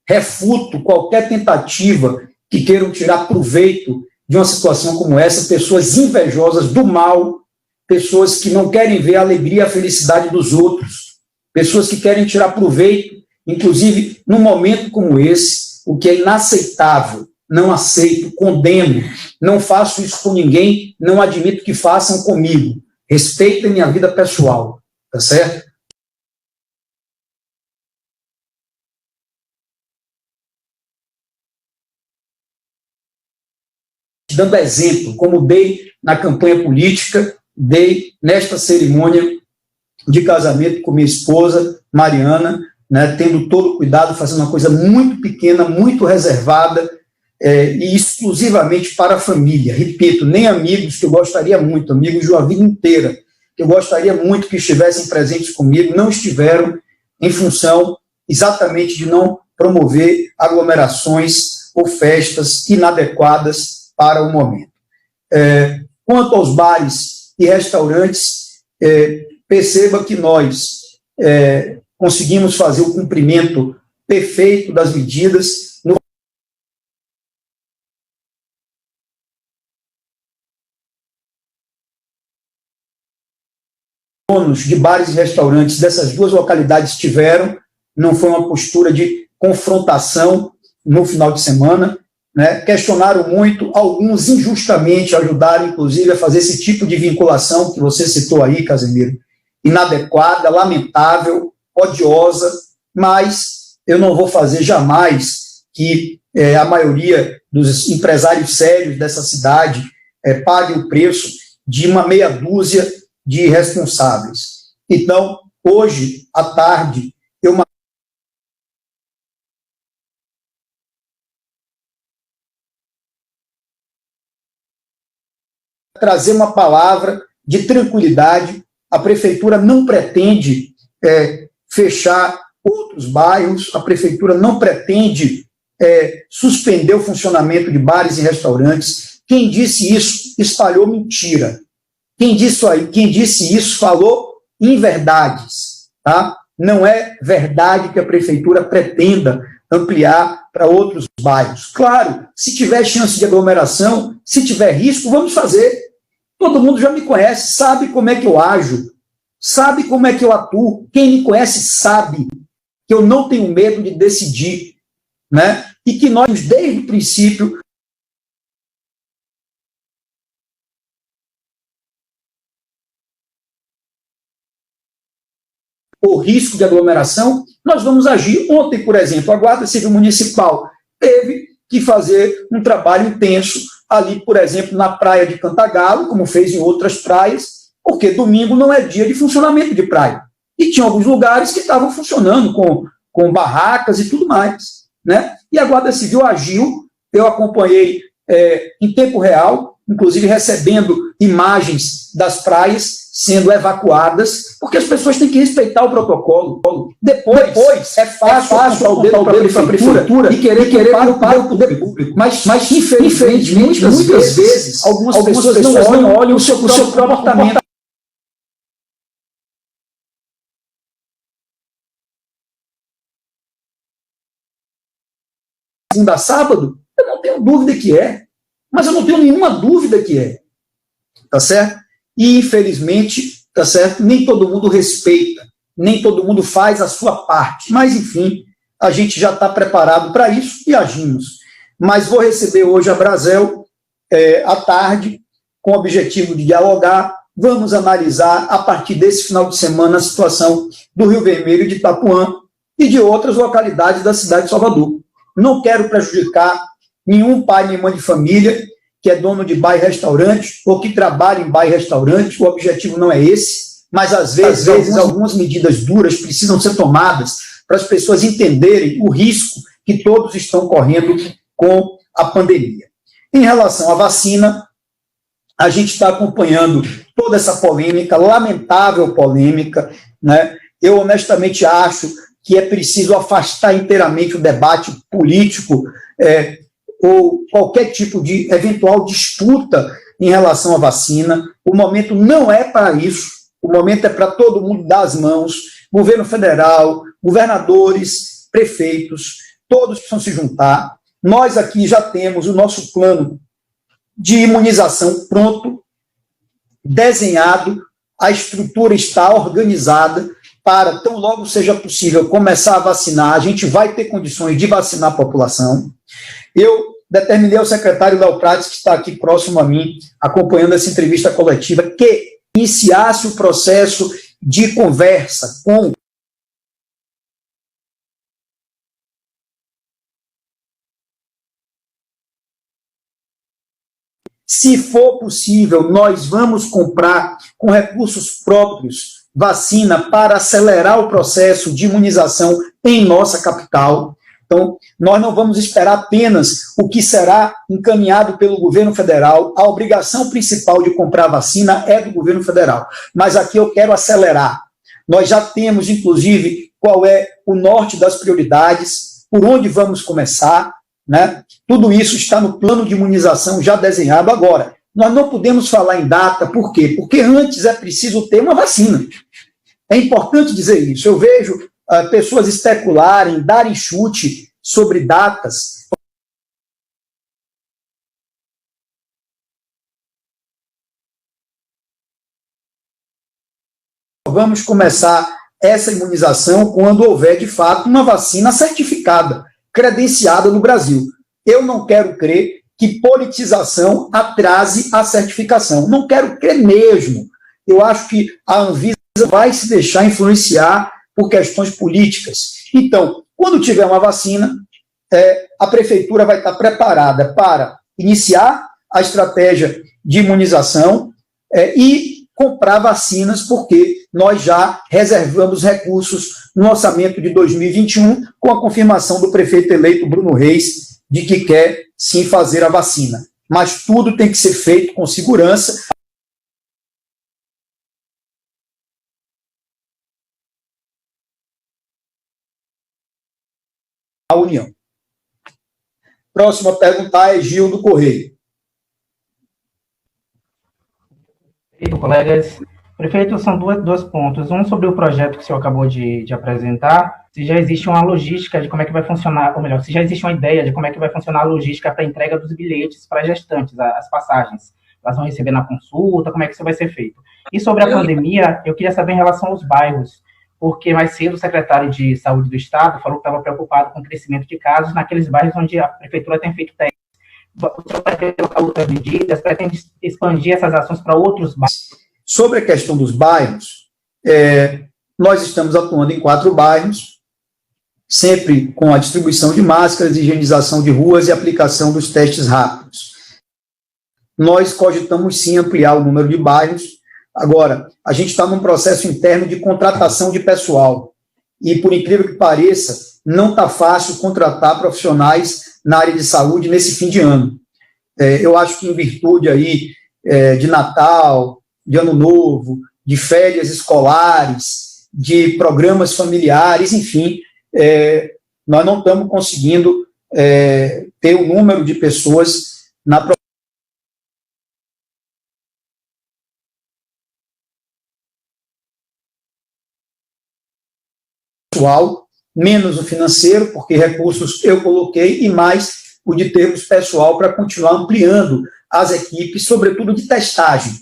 refuto qualquer tentativa que queiram tirar proveito de uma situação como essa, pessoas invejosas do mal, pessoas que não querem ver a alegria e a felicidade dos outros, pessoas que querem tirar proveito, inclusive num momento como esse, o que é inaceitável não aceito, condeno, não faço isso com ninguém, não admito que façam comigo. Respeitem minha vida pessoal, tá certo? Dando exemplo, como dei na campanha política, dei nesta cerimônia de casamento com minha esposa, Mariana, né, tendo todo o cuidado, fazendo uma coisa muito pequena, muito reservada, e exclusivamente para a família. Repito, nem amigos, que eu gostaria muito, amigos de uma vida inteira, que eu gostaria muito que estivessem presentes comigo, não estiveram, em função exatamente de não promover aglomerações ou festas inadequadas para o momento. Quanto aos bares e restaurantes, perceba que nós conseguimos fazer o cumprimento perfeito das medidas. Donos de bares e restaurantes dessas duas localidades tiveram, não foi uma postura de confrontação no final de semana, né? Questionaram muito, alguns injustamente ajudaram, inclusive, a fazer esse tipo de vinculação que você citou aí, Casemiro, inadequada, lamentável, odiosa, mas eu não vou fazer jamais que a maioria dos empresários sérios dessa cidade pague o preço de uma meia dúzia de irresponsáveis. Então, hoje, à tarde, eu trazer uma palavra de tranquilidade. A prefeitura não pretende fechar outros bairros, a prefeitura não pretende suspender o funcionamento de bares e restaurantes. Quem disse isso espalhou mentira. Quem disse isso falou inverdades. Tá? Não é verdade que a prefeitura pretenda ampliar para outros bairros. Claro, se tiver chance de aglomeração, se tiver risco, vamos fazer. Todo mundo já me conhece, sabe como é que eu ajo, sabe como é que eu atuo. Quem me conhece sabe que eu não tenho medo de decidir, né? E que nós, desde o princípio, o risco de aglomeração, nós vamos agir. Ontem, por exemplo, a Guarda Civil Municipal teve que fazer um trabalho intenso ali, por exemplo, na praia de Cantagalo, como fez em outras praias, porque domingo não é dia de funcionamento de praia. E tinha alguns lugares que estavam funcionando com barracas e tudo mais, né? E a Guarda Civil agiu, eu acompanhei em tempo real, inclusive recebendo imagens das praias sendo evacuadas, porque as pessoas têm que respeitar o protocolo. Depois é fácil apontar o dedo para a prefeitura e querer para o poder público. Mas infelizmente, muitas vezes, algumas pessoas não olham o seu comportamento. Segunda a sábado, eu não tenho dúvida que é. Mas eu não tenho nenhuma dúvida que é. Tá certo? E, infelizmente, tá certo? Nem todo mundo respeita, nem todo mundo faz a sua parte. Mas, enfim, a gente já está preparado para isso e agimos. Mas vou receber hoje a Brasel à tarde, com o objetivo de dialogar. Vamos analisar, a partir desse final de semana, a situação do Rio Vermelho, de Itapuã e de outras localidades da cidade de Salvador. Não quero prejudicar nenhum pai nem mãe de família que é dono de bar e restaurante ou que trabalha em bar e restaurante. O objetivo não é esse, mas às vezes algumas medidas duras precisam ser tomadas para as pessoas entenderem o risco que todos estão correndo com a pandemia. Em relação à vacina, a gente está acompanhando toda essa polêmica, lamentável polêmica, né? Eu honestamente acho que é preciso afastar inteiramente o debate político ou qualquer tipo de eventual disputa em relação à vacina. O momento não é para isso, o momento é para todo mundo dar as mãos, governo federal, governadores, prefeitos, todos precisam se juntar. Nós aqui já temos o nosso plano de imunização pronto, desenhado, a estrutura está organizada para, tão logo seja possível, começar a vacinar. A gente vai ter condições de vacinar a população. Eu determinei ao secretário Léo Prates, que está aqui próximo a mim, acompanhando essa entrevista coletiva, que iniciasse o processo de conversa com se for possível, nós vamos comprar com recursos próprios vacina para acelerar o processo de imunização em nossa capital. Então, nós não vamos esperar apenas o que será encaminhado pelo governo federal. A obrigação principal de comprar vacina é do governo federal. Mas aqui eu quero acelerar. Nós já temos, inclusive, qual é o norte das prioridades, por onde vamos começar, né? Tudo isso está no plano de imunização já desenhado agora. Nós não podemos falar em data, por quê? Porque antes é preciso ter uma vacina. É importante dizer isso. Eu vejo pessoas especularem, darem chute sobre datas. Vamos começar essa imunização quando houver, de fato, uma vacina certificada, credenciada no Brasil. Eu não quero crer que politização atrase a certificação. Não quero crer mesmo. Eu acho que a Anvisa vai se deixar influenciar por questões políticas. Então, quando tiver uma vacina, a prefeitura vai estar preparada para iniciar a estratégia de imunização e comprar vacinas, porque nós já reservamos recursos no orçamento de 2021, com a confirmação do prefeito eleito Bruno Reis de que quer sim fazer a vacina. Mas tudo tem que ser feito com segurança. A União. Próxima a perguntar é Gil do Correio. Colegas, prefeito, são dois pontos. Um sobre o projeto que o senhor acabou de apresentar, se já existe uma logística de como é que vai funcionar, ou melhor, se já existe uma ideia de como é que vai funcionar a logística para a entrega dos bilhetes para gestantes, as passagens. Elas vão receber na consulta, como é que isso vai ser feito? E sobre a pandemia, eu queria saber em relação aos bairros, porque mais cedo o secretário de Saúde do Estado falou que estava preocupado com o crescimento de casos naqueles bairros onde a prefeitura tem feito testes. O senhor pretende colocar outras medidas, pretende expandir essas ações para outros bairros? Sobre a questão dos bairros, nós estamos atuando em 4 bairros, sempre com a distribuição de máscaras, higienização de ruas e aplicação dos testes rápidos. Nós cogitamos sim ampliar o número de bairros. Agora, a gente está num processo interno de contratação de pessoal e, por incrível que pareça, não está fácil contratar profissionais na área de saúde nesse fim de ano. Eu acho que em virtude aí de Natal, de Ano Novo, de férias escolares, de programas familiares, enfim, nós não estamos conseguindo ter o número de pessoas na pessoal, menos o financeiro, porque recursos eu coloquei, e mais o de termos pessoal para continuar ampliando as equipes, sobretudo de testagem.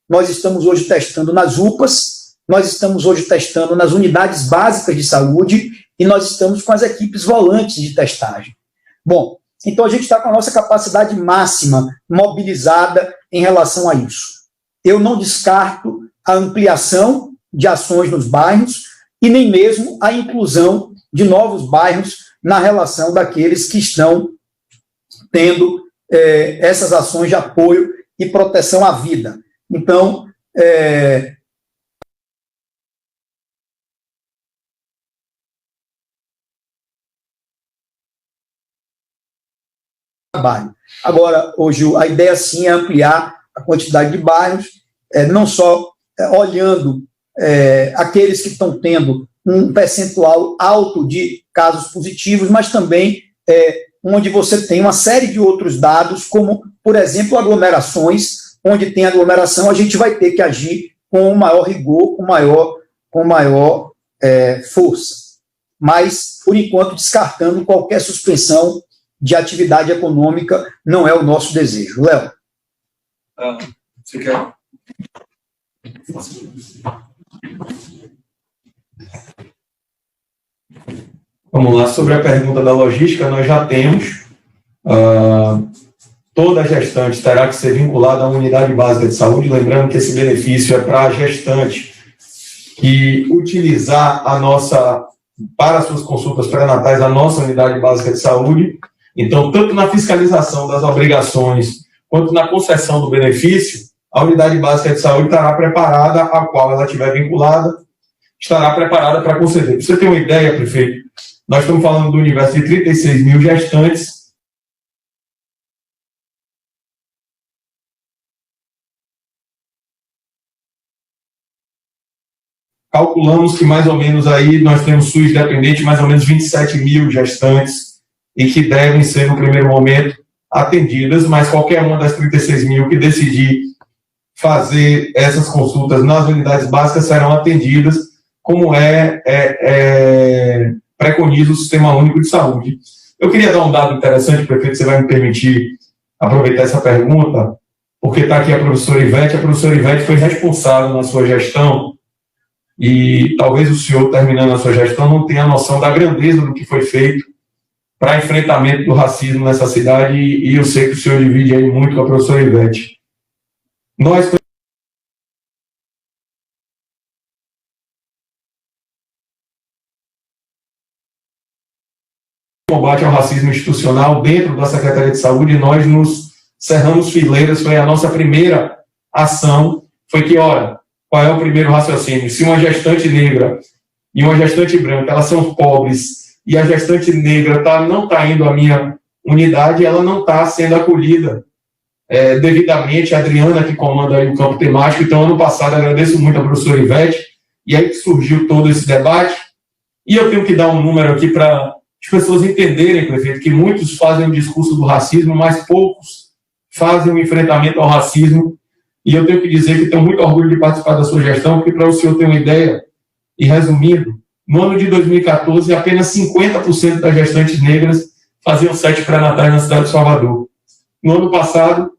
Nós estamos hoje testando nas UPAs, nós estamos hoje testando nas unidades básicas de saúde e nós estamos com as equipes volantes de testagem. Bom, então a gente está com a nossa capacidade máxima mobilizada em relação a isso. Eu não descarto a ampliação de ações nos bairros e nem mesmo a inclusão de novos bairros na relação daqueles que estão tendo essas ações de apoio e proteção à vida. Então, trabalho. Agora, hoje, a ideia sim é ampliar a quantidade de bairros, não só olhando aqueles que estão tendo um percentual alto de casos positivos, mas também onde você tem uma série de outros dados, como, por exemplo, aglomerações. Onde tem aglomeração, a gente vai ter que agir com maior rigor, com maior força. Mas, por enquanto, descartando qualquer suspensão de atividade econômica, não é o nosso desejo. Léo? Você quer? Vamos lá, sobre a pergunta da logística, nós já temos Toda gestante terá que ser vinculada à unidade básica de saúde, lembrando que esse benefício é para a gestante que utilizar para suas consultas pré-natais, a nossa unidade básica de saúde. Então, tanto na fiscalização das obrigações, quanto na concessão do benefício, a unidade básica de saúde estará preparada, a qual ela estiver vinculada, estará preparada para conceder. Para você ter uma ideia, prefeito, nós estamos falando do universo de 36 mil gestantes. Calculamos que mais ou menos aí nós temos SUS dependente, mais ou menos 27 mil gestantes, e que devem ser, no primeiro momento, atendidas, mas qualquer uma das 36 mil que decidir fazer essas consultas nas unidades básicas serão atendidas, como preconiza o Sistema Único de Saúde. Eu queria dar um dado interessante, prefeito, você vai me permitir aproveitar essa pergunta, porque está aqui a professora Ivete foi responsável na sua gestão, e talvez o senhor, terminando a sua gestão, não tenha noção da grandeza do que foi feito para enfrentamento do racismo nessa cidade, e eu sei que o senhor divide aí muito com a professora Ivete. Nós combate ao racismo institucional dentro da Secretaria de Saúde, nós nos cerramos fileiras, foi a nossa primeira ação, foi que, ora, qual é o primeiro raciocínio? Se uma gestante negra e uma gestante branca, elas são pobres, e a gestante negra não está indo à minha unidade, ela não está sendo acolhida devidamente. A Adriana, que comanda aí o campo temático, então, ano passado, agradeço muito a professora Ivete, e aí que surgiu todo esse debate, e eu tenho que dar um número aqui para as pessoas entenderem, prefeito, que muitos fazem o discurso do racismo, mas poucos fazem o enfrentamento ao racismo. E eu tenho que dizer que tenho muito orgulho de participar da sua gestão, porque, para o senhor ter uma ideia, e resumindo, no ano de 2014, apenas 50% das gestantes negras faziam 7 pré-natais na cidade de Salvador. No ano passado,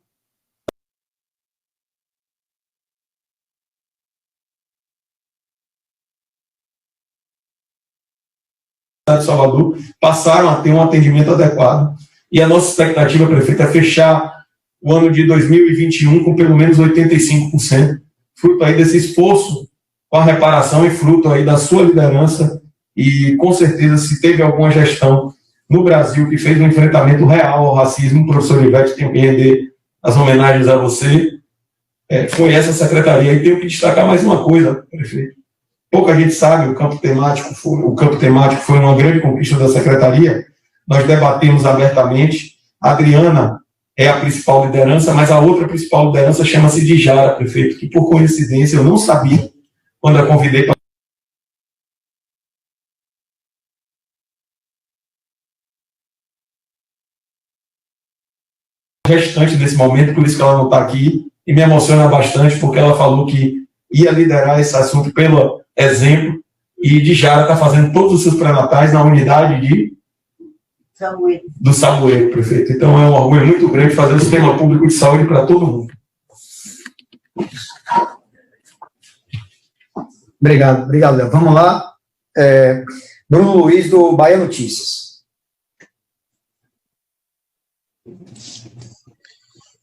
de Salvador passaram a ter um atendimento adequado. E a nossa expectativa, prefeito, é fechar o ano de 2021 com pelo menos 85%, fruto aí desse esforço com a reparação e fruto aí da sua liderança. E, com certeza, se teve alguma gestão no Brasil que fez um enfrentamento real ao racismo, o professor Ivete tem que render as homenagens a você, foi essa secretaria. E tenho que destacar mais uma coisa, prefeito. Pouca gente sabe, o campo temático foi uma grande conquista da secretaria. Nós debatemos abertamente. A Adriana é a principal liderança, mas a outra principal liderança chama-se Djara, prefeito, que, por coincidência, eu não sabia quando a convidei para restante desse momento, por isso que ela não está aqui, e me emociona bastante, porque ela falou que ia liderar esse assunto pelo exemplo, e Djara está fazendo todos os seus pré-natais na unidade do Samuel, prefeito. Então é um orgulho muito grande fazer o sistema público de saúde para todo mundo. Obrigado, Léo. Vamos lá. Bruno Luiz, do Bahia Notícias.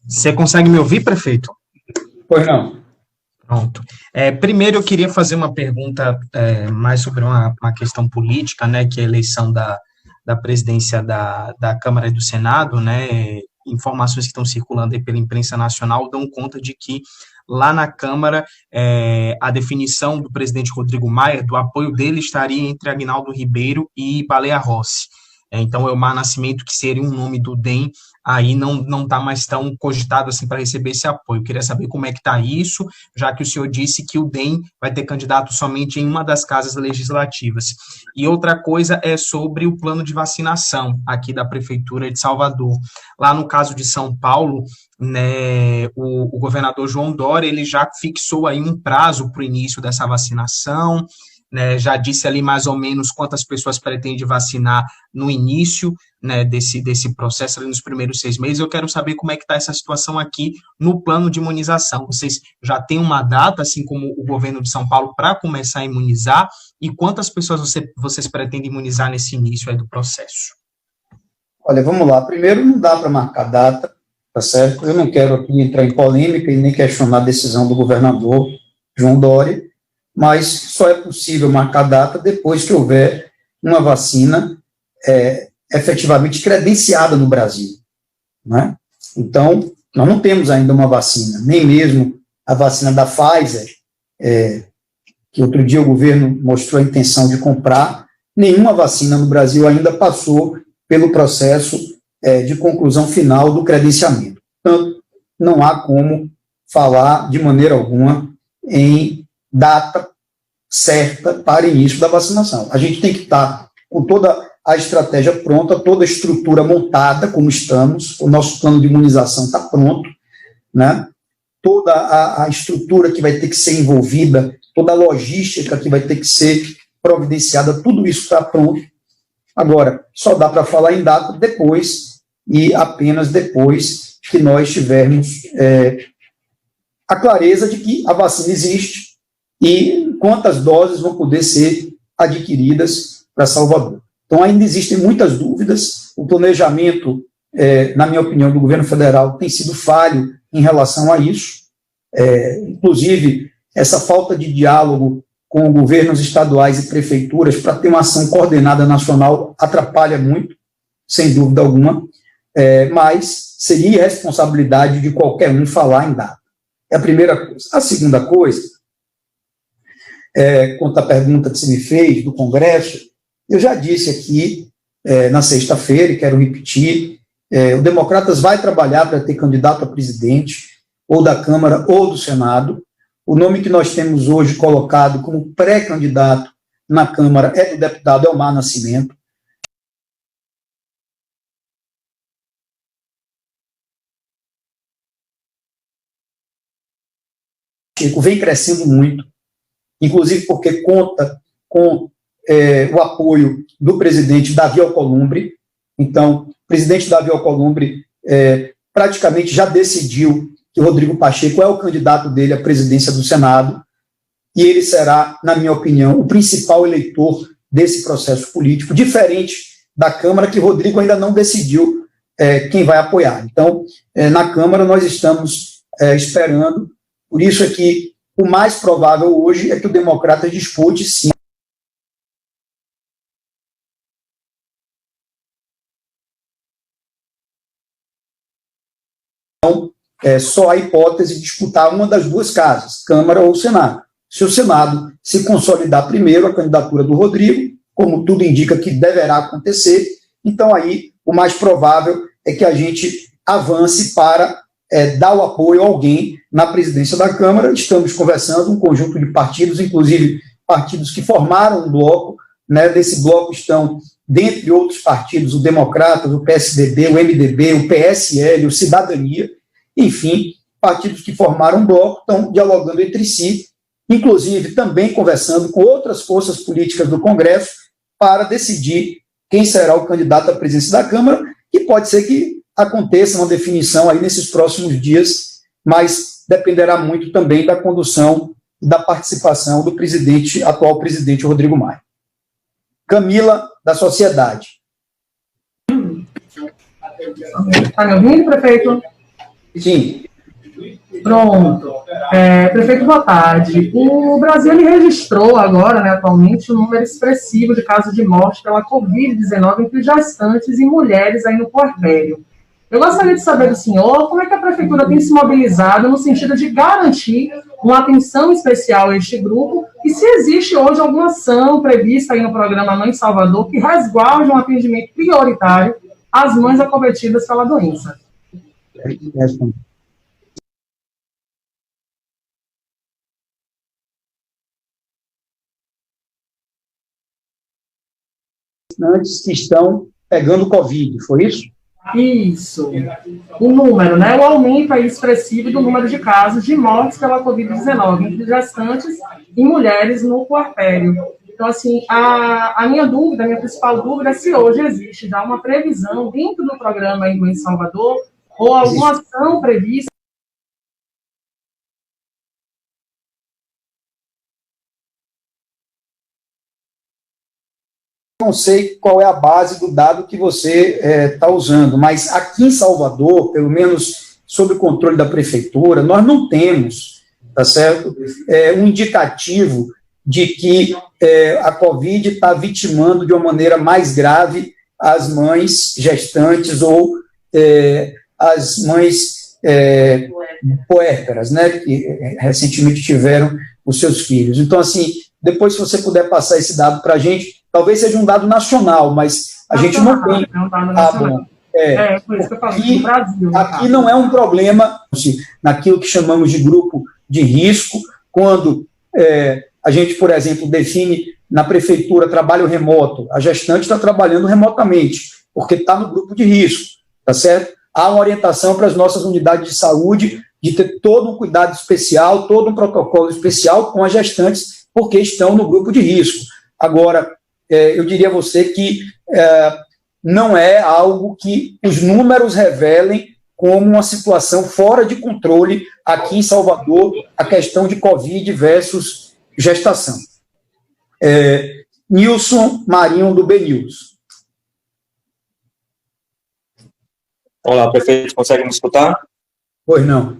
Você consegue me ouvir, prefeito? Pois não. Pronto. Primeiro, eu queria fazer uma pergunta mais sobre uma questão política, né, que é a eleição da presidência da Câmara e do Senado, né. Informações que estão circulando aí pela imprensa nacional dão conta de que lá na Câmara a definição do presidente Rodrigo Maia, do apoio dele, estaria entre Aguinaldo Ribeiro e Baleia Rossi. Então, Elmar Nascimento, que seria um nome do DEM, aí não está mais tão cogitado assim para receber esse apoio. Eu queria saber como é que está isso, já que o senhor disse que o DEM vai ter candidato somente em uma das casas legislativas. E outra coisa é sobre o plano de vacinação aqui da Prefeitura de Salvador. Lá no caso de São Paulo, né, o governador João Dória, ele já fixou aí um prazo para o início dessa vacinação, né, já disse ali mais ou menos quantas pessoas pretende vacinar no início, né, desse processo, ali nos primeiros 6 meses. Eu quero saber como é que está essa situação aqui no plano de imunização. Vocês já têm uma data, assim como o governo de São Paulo, para começar a imunizar? E quantas pessoas vocês pretendem imunizar nesse início aí do processo? Olha, vamos lá. Primeiro, não dá para marcar data, tá certo? Eu não quero aqui entrar em polêmica e nem questionar a decisão do governador João Dória, mas só é possível marcar data depois que houver uma vacina efetivamente credenciada no Brasil, né? Então, nós não temos ainda uma vacina, nem mesmo a vacina da Pfizer, que outro dia o governo mostrou a intenção de comprar, nenhuma vacina no Brasil ainda passou pelo processo de conclusão final do credenciamento. Portanto, não há como falar de maneira alguma em data certa para início da vacinação. A gente tem que estar com toda a estratégia pronta, toda a estrutura montada, como estamos, o nosso plano de imunização está pronto, né? Toda a estrutura que vai ter que ser envolvida, toda a logística que vai ter que ser providenciada, tudo isso está pronto. Agora, só dá para falar em data depois, e apenas depois que nós tivermos a clareza de que a vacina existe e quantas doses vão poder ser adquiridas para Salvador. Então, ainda existem muitas dúvidas. O planejamento, na minha opinião, do governo federal tem sido falho em relação a isso. Inclusive, essa falta de diálogo com governos estaduais e prefeituras para ter uma ação coordenada nacional atrapalha muito, sem dúvida alguma, mas seria irresponsabilidade de qualquer um falar em data. É a primeira coisa. A segunda coisa, quanto à pergunta que você me fez do Congresso, eu já disse aqui na sexta-feira, e quero repetir, o Democratas vai trabalhar para ter candidato a presidente, ou da Câmara ou do Senado. O nome que nós temos hoje colocado como pré-candidato na Câmara é do deputado Elmar Nascimento. Vem crescendo muito, inclusive porque conta com o apoio do presidente Davi Alcolumbre. Então, o presidente Davi Alcolumbre praticamente já decidiu que o Rodrigo Pacheco é o candidato dele à presidência do Senado, e ele será, na minha opinião, o principal eleitor desse processo político, diferente da Câmara, que Rodrigo ainda não decidiu quem vai apoiar. Então, na Câmara, nós estamos esperando, por isso é que o mais provável hoje é que o Democrata dispute, sim, só a hipótese de disputar uma das duas casas, Câmara ou Senado. Se o Senado se consolidar primeiro a candidatura do Rodrigo, como tudo indica que deverá acontecer, então aí o mais provável é que a gente avance para dar o apoio a alguém na presidência da Câmara. Estamos conversando, um conjunto de partidos, inclusive partidos que formaram um bloco, né? Desse bloco estão, dentre outros partidos, o Democratas, o PSDB, o MDB, o PSL, o Cidadania, enfim, partidos que formaram um bloco, estão dialogando entre si, inclusive também conversando com outras forças políticas do Congresso para decidir quem será o candidato à presidência da Câmara, e pode ser que aconteça uma definição aí nesses próximos dias, mas dependerá muito também da condução e da participação do atual presidente Rodrigo Maia. Camila, da Sociedade. Está me ouvindo, prefeito? Sim. Pronto. Prefeito, boa tarde. O Brasil ele registrou agora, né, atualmente, um número expressivo de casos de morte pela Covid-19 entre gestantes e mulheres aí no puerpério. Eu gostaria de saber do senhor como é que a prefeitura tem se mobilizado no sentido de garantir uma atenção especial a este grupo e se existe hoje alguma ação prevista aí no programa Mãe Salvador que resguarde um atendimento prioritário às mães acometidas pela doença. Antes que estão pegando Covid, foi isso? Isso. O número, né? O aumento aí expressivo do número de casos de mortes pela Covid-19 entre gestantes e mulheres no puerpério. Então, assim, a minha dúvida, a minha principal dúvida é se hoje existe já uma previsão dentro do programa aí em Salvador ou alguma ação prevista. não sei qual é a base do dado que você está usando, mas aqui em Salvador, pelo menos sob o controle da prefeitura, nós não temos, tá certo, um indicativo de que a Covid está vitimando de uma maneira mais grave as mães gestantes ou as mães puérperas, né, que recentemente tiveram os seus filhos. Então, assim, depois, se você puder passar esse dado para a gente, talvez seja um dado nacional, mas a gente não tem. Por isso que eu falo do Brasil. Aqui não é um problema naquilo que chamamos de grupo de risco, quando a gente, por exemplo, define na prefeitura trabalho remoto, a gestante está trabalhando remotamente, porque está no grupo de risco, tá certo? Há uma orientação para as nossas unidades de saúde de ter todo um cuidado especial, todo um protocolo especial com as gestantes, porque estão no grupo de risco. Agora, eu diria a você que não é algo que os números revelem como uma situação fora de controle aqui em Salvador, a questão de Covid versus gestação. Nilson Marinho, do BNews. Olá, prefeito, consegue me escutar? Pois não.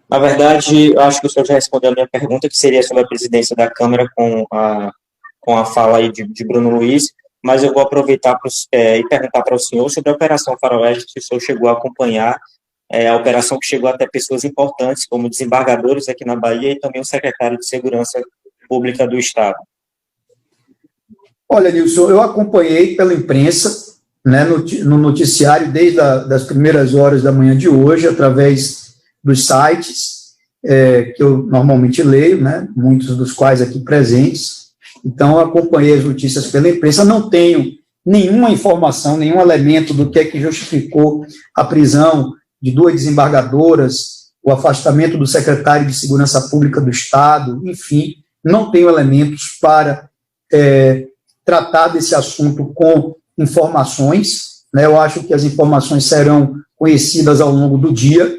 Na verdade, eu acho que o senhor já respondeu a minha pergunta, que seria sobre a presidência da Câmara com a fala aí de Bruno Luiz, mas eu vou aproveitar e perguntar para o senhor sobre a Operação Faroeste, se o senhor chegou a acompanhar, a operação que chegou até pessoas importantes, como desembargadores aqui na Bahia e também o secretário de Segurança Pública do Estado. Olha, Nilson, eu acompanhei pela imprensa, né, no noticiário, desde as primeiras horas da manhã de hoje, através dos sites que eu normalmente leio, né, muitos dos quais aqui presentes. Então, eu acompanhei as notícias pela imprensa, não tenho nenhuma informação, nenhum elemento do que é que justificou a prisão de 2 desembargadoras, o afastamento do secretário de Segurança Pública do Estado, enfim, não tenho elementos para tratar desse assunto com informações, né? Eu acho que as informações serão conhecidas ao longo do dia,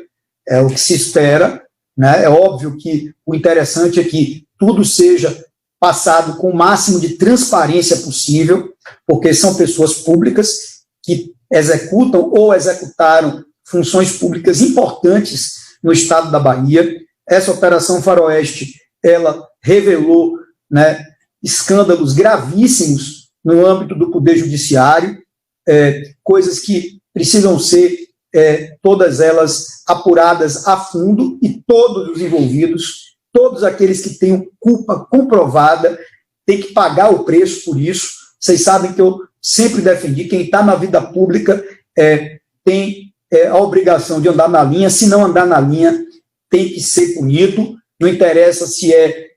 é o que se espera, né? É óbvio que o interessante é que tudo seja passado com o máximo de transparência possível, porque são pessoas públicas que executam ou executaram funções públicas importantes no estado da Bahia. Essa Operação Faroeste, ela revelou, né, escândalos gravíssimos no âmbito do Poder Judiciário, coisas que precisam ser, todas elas, apuradas a fundo, e todos os envolvidos, todos aqueles que tenham culpa comprovada, têm que pagar o preço por isso. Vocês sabem que eu sempre defendi, quem está na vida pública tem a obrigação de andar na linha, se não andar na linha, tem que ser punido, não interessa se é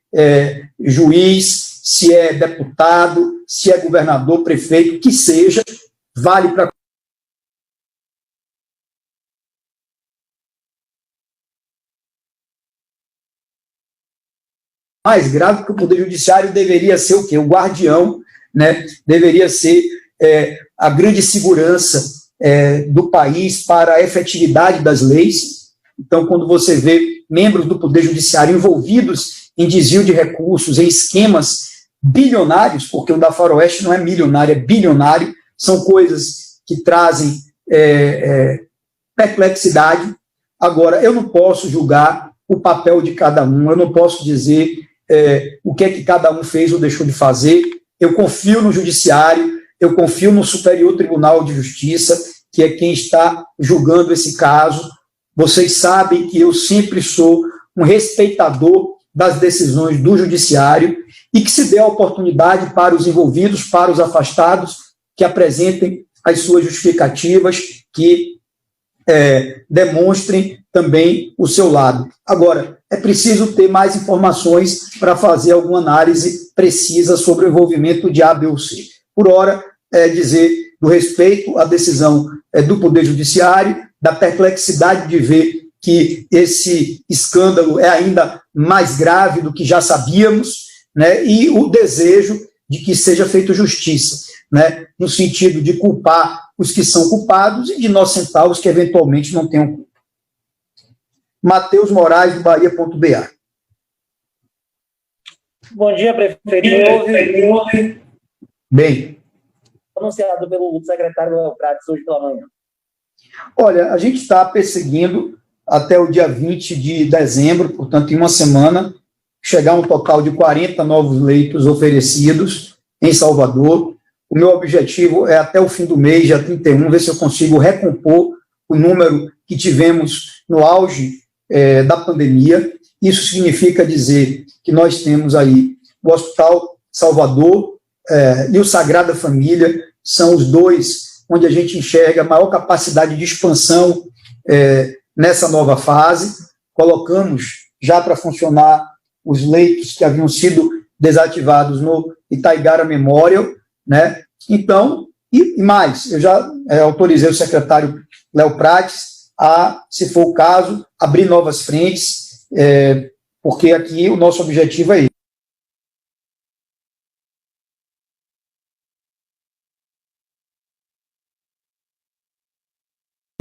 juiz, se é deputado, se é governador, prefeito, que seja, vale para... Mais grave que o Poder Judiciário deveria ser o quê? O guardião, né? Deveria ser a grande segurança do país para a efetividade das leis. Então, quando você vê membros do Poder Judiciário envolvidos em desvio de recursos, em esquemas bilionários, porque o da Faroeste não é milionário, é bilionário, são coisas que trazem perplexidade. Agora, eu não posso julgar o papel de cada um, eu não posso dizer o que é que cada um fez ou deixou de fazer. Eu confio no Judiciário, eu confio no Superior Tribunal de Justiça, que é quem está julgando esse caso. Vocês sabem que eu sempre sou um respeitador das decisões do Judiciário e que se dê a oportunidade para os envolvidos, para os afastados, que apresentem as suas justificativas, que demonstrem também o seu lado. Agora, é preciso ter mais informações para fazer alguma análise precisa sobre o envolvimento de A, B ou C. Por hora, dizer do respeito à decisão do Poder Judiciário, da perplexidade de ver que esse escândalo é ainda mais grave do que já sabíamos, né, e o desejo de que seja feita justiça, né, no sentido de culpar os que são culpados e de inocentar os que eventualmente não tenham culpa. Matheus Moraes, do Bahia.ba. Bom dia, prefeito. Me ouve? Bem. anunciado pelo secretário Léo Prates hoje pela manhã? Olha, a gente está perseguindo até o dia 20 de dezembro, portanto, em uma semana, chegar a um total de 40 novos leitos oferecidos em Salvador. O meu objetivo é, até o fim do mês, dia 31, ver se eu consigo recompor o número que tivemos no auge da pandemia. Isso significa dizer que nós temos aí o Hospital Salvador e o Sagrada Família, são os dois onde a gente enxerga maior capacidade de expansão nessa nova fase. Colocamos já para funcionar os leitos que haviam sido desativados no Itaigara Memorial, né? Então, e mais, eu já autorizei o secretário Léo Prates a, se for o caso, abrir novas frentes, porque aqui o nosso objetivo é esse.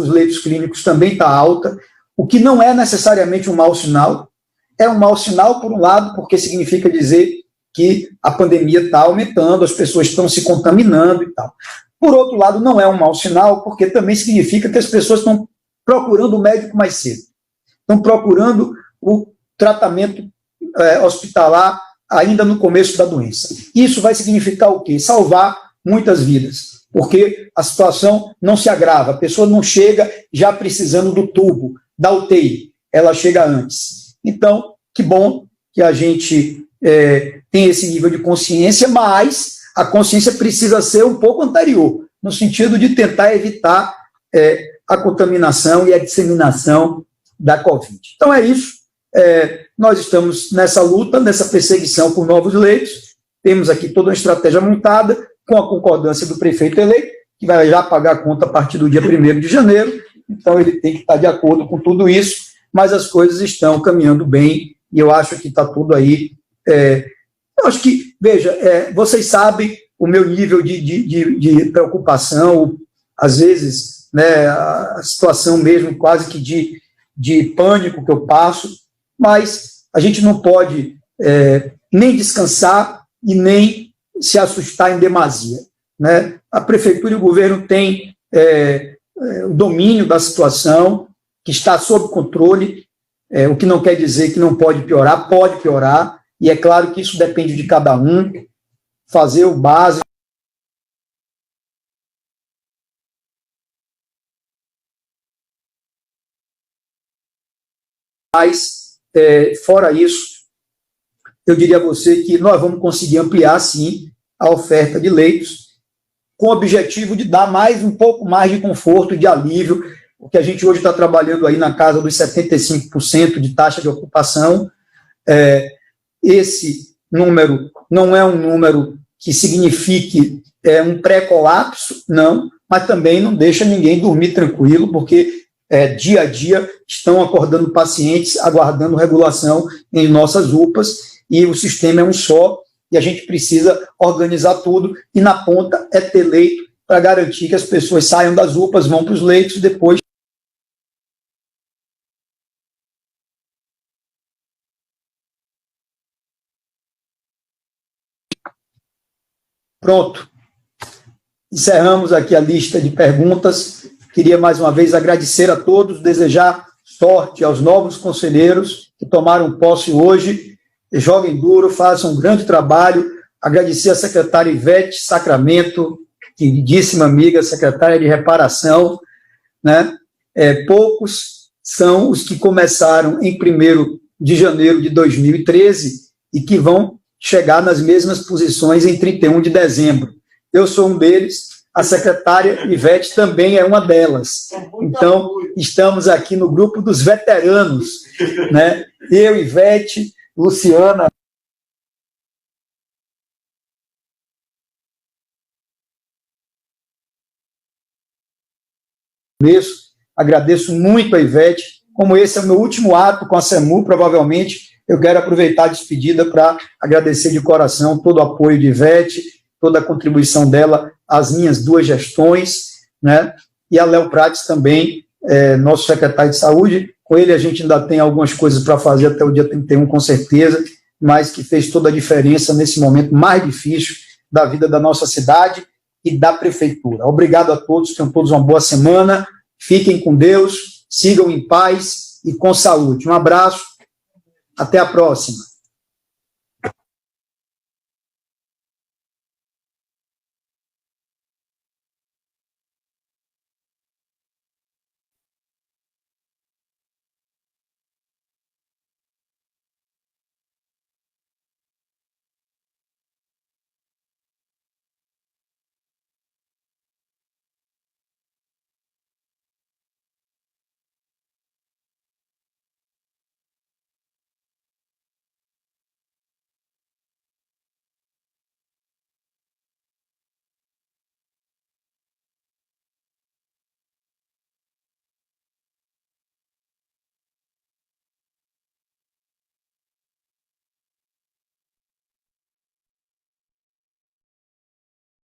Os leitos clínicos também está alta, o que não é necessariamente um mau sinal. É um mau sinal, por um lado, porque significa dizer que a pandemia está aumentando, as pessoas estão se contaminando e tal. Por outro lado, não é um mau sinal, porque também significa que as pessoas estão procurando o médico mais cedo, estão procurando o tratamento hospitalar ainda no começo da doença. Isso vai significar o quê? Salvar muitas vidas, porque a situação não se agrava, a pessoa não chega já precisando do tubo, da UTI, ela chega antes. Então, que bom que a gente tem esse nível de consciência, mas a consciência precisa ser um pouco anterior, no sentido de tentar evitar a contaminação e a disseminação da Covid. Então é isso, nós estamos nessa luta, nessa perseguição por novos leitos, temos aqui toda uma estratégia montada, com a concordância do prefeito eleito, que vai já pagar a conta a partir do dia 1º de janeiro, então ele tem que estar de acordo com tudo isso, mas as coisas estão caminhando bem, e eu acho que está tudo aí. Eu acho que, veja, vocês sabem o meu nível de preocupação, às vezes, né, a situação mesmo quase que de pânico que eu passo, mas a gente não pode nem descansar e nem se assustar em demasia, né? A prefeitura e o governo têm o domínio da situação, que está sob controle, o que não quer dizer que não pode piorar, e é claro que isso depende de cada um, fazer o básico. Mas, fora isso, eu diria a você que nós vamos conseguir ampliar, sim, a oferta de leitos, com o objetivo de dar um pouco mais de conforto, de alívio, porque a gente hoje está trabalhando aí na casa dos 75% de taxa de ocupação. Esse número não é um número que signifique um pré-colapso, não, mas também não deixa ninguém dormir tranquilo, porque dia a dia estão acordando pacientes, aguardando regulação em nossas UPAs, e o sistema é um só, e a gente precisa organizar tudo, e na ponta é ter leito para garantir que as pessoas saiam das UPAs, vão para os leitos, e depois pronto. Encerramos aqui a lista de perguntas. Queria mais uma vez agradecer a todos, desejar sorte aos novos conselheiros que tomaram posse hoje. Joguem duro, façam um grande trabalho. Agradecer a secretária Ivete Sacramento, queridíssima amiga, secretária de reparação, né? Poucos são os que começaram em 1º de janeiro de 2013 e que vão chegar nas mesmas posições em 31 de dezembro. Eu sou um deles, a secretária Ivete também é uma delas. Então, estamos aqui no grupo dos veteranos, né? Eu, Ivete, Luciana. Agradeço muito a Ivete, como esse é o meu último ato com a SEMU, provavelmente eu quero aproveitar a despedida para agradecer de coração todo o apoio de Ivete, toda a contribuição dela às minhas 2 gestões, né? E a Léo Prates também, nosso secretário de saúde. Com ele a gente ainda tem algumas coisas para fazer até o dia 31, com certeza, mas que fez toda a diferença nesse momento mais difícil da vida da nossa cidade e da Prefeitura. Obrigado a todos, tenham todos uma boa semana, fiquem com Deus, sigam em paz e com saúde. Um abraço, até a próxima.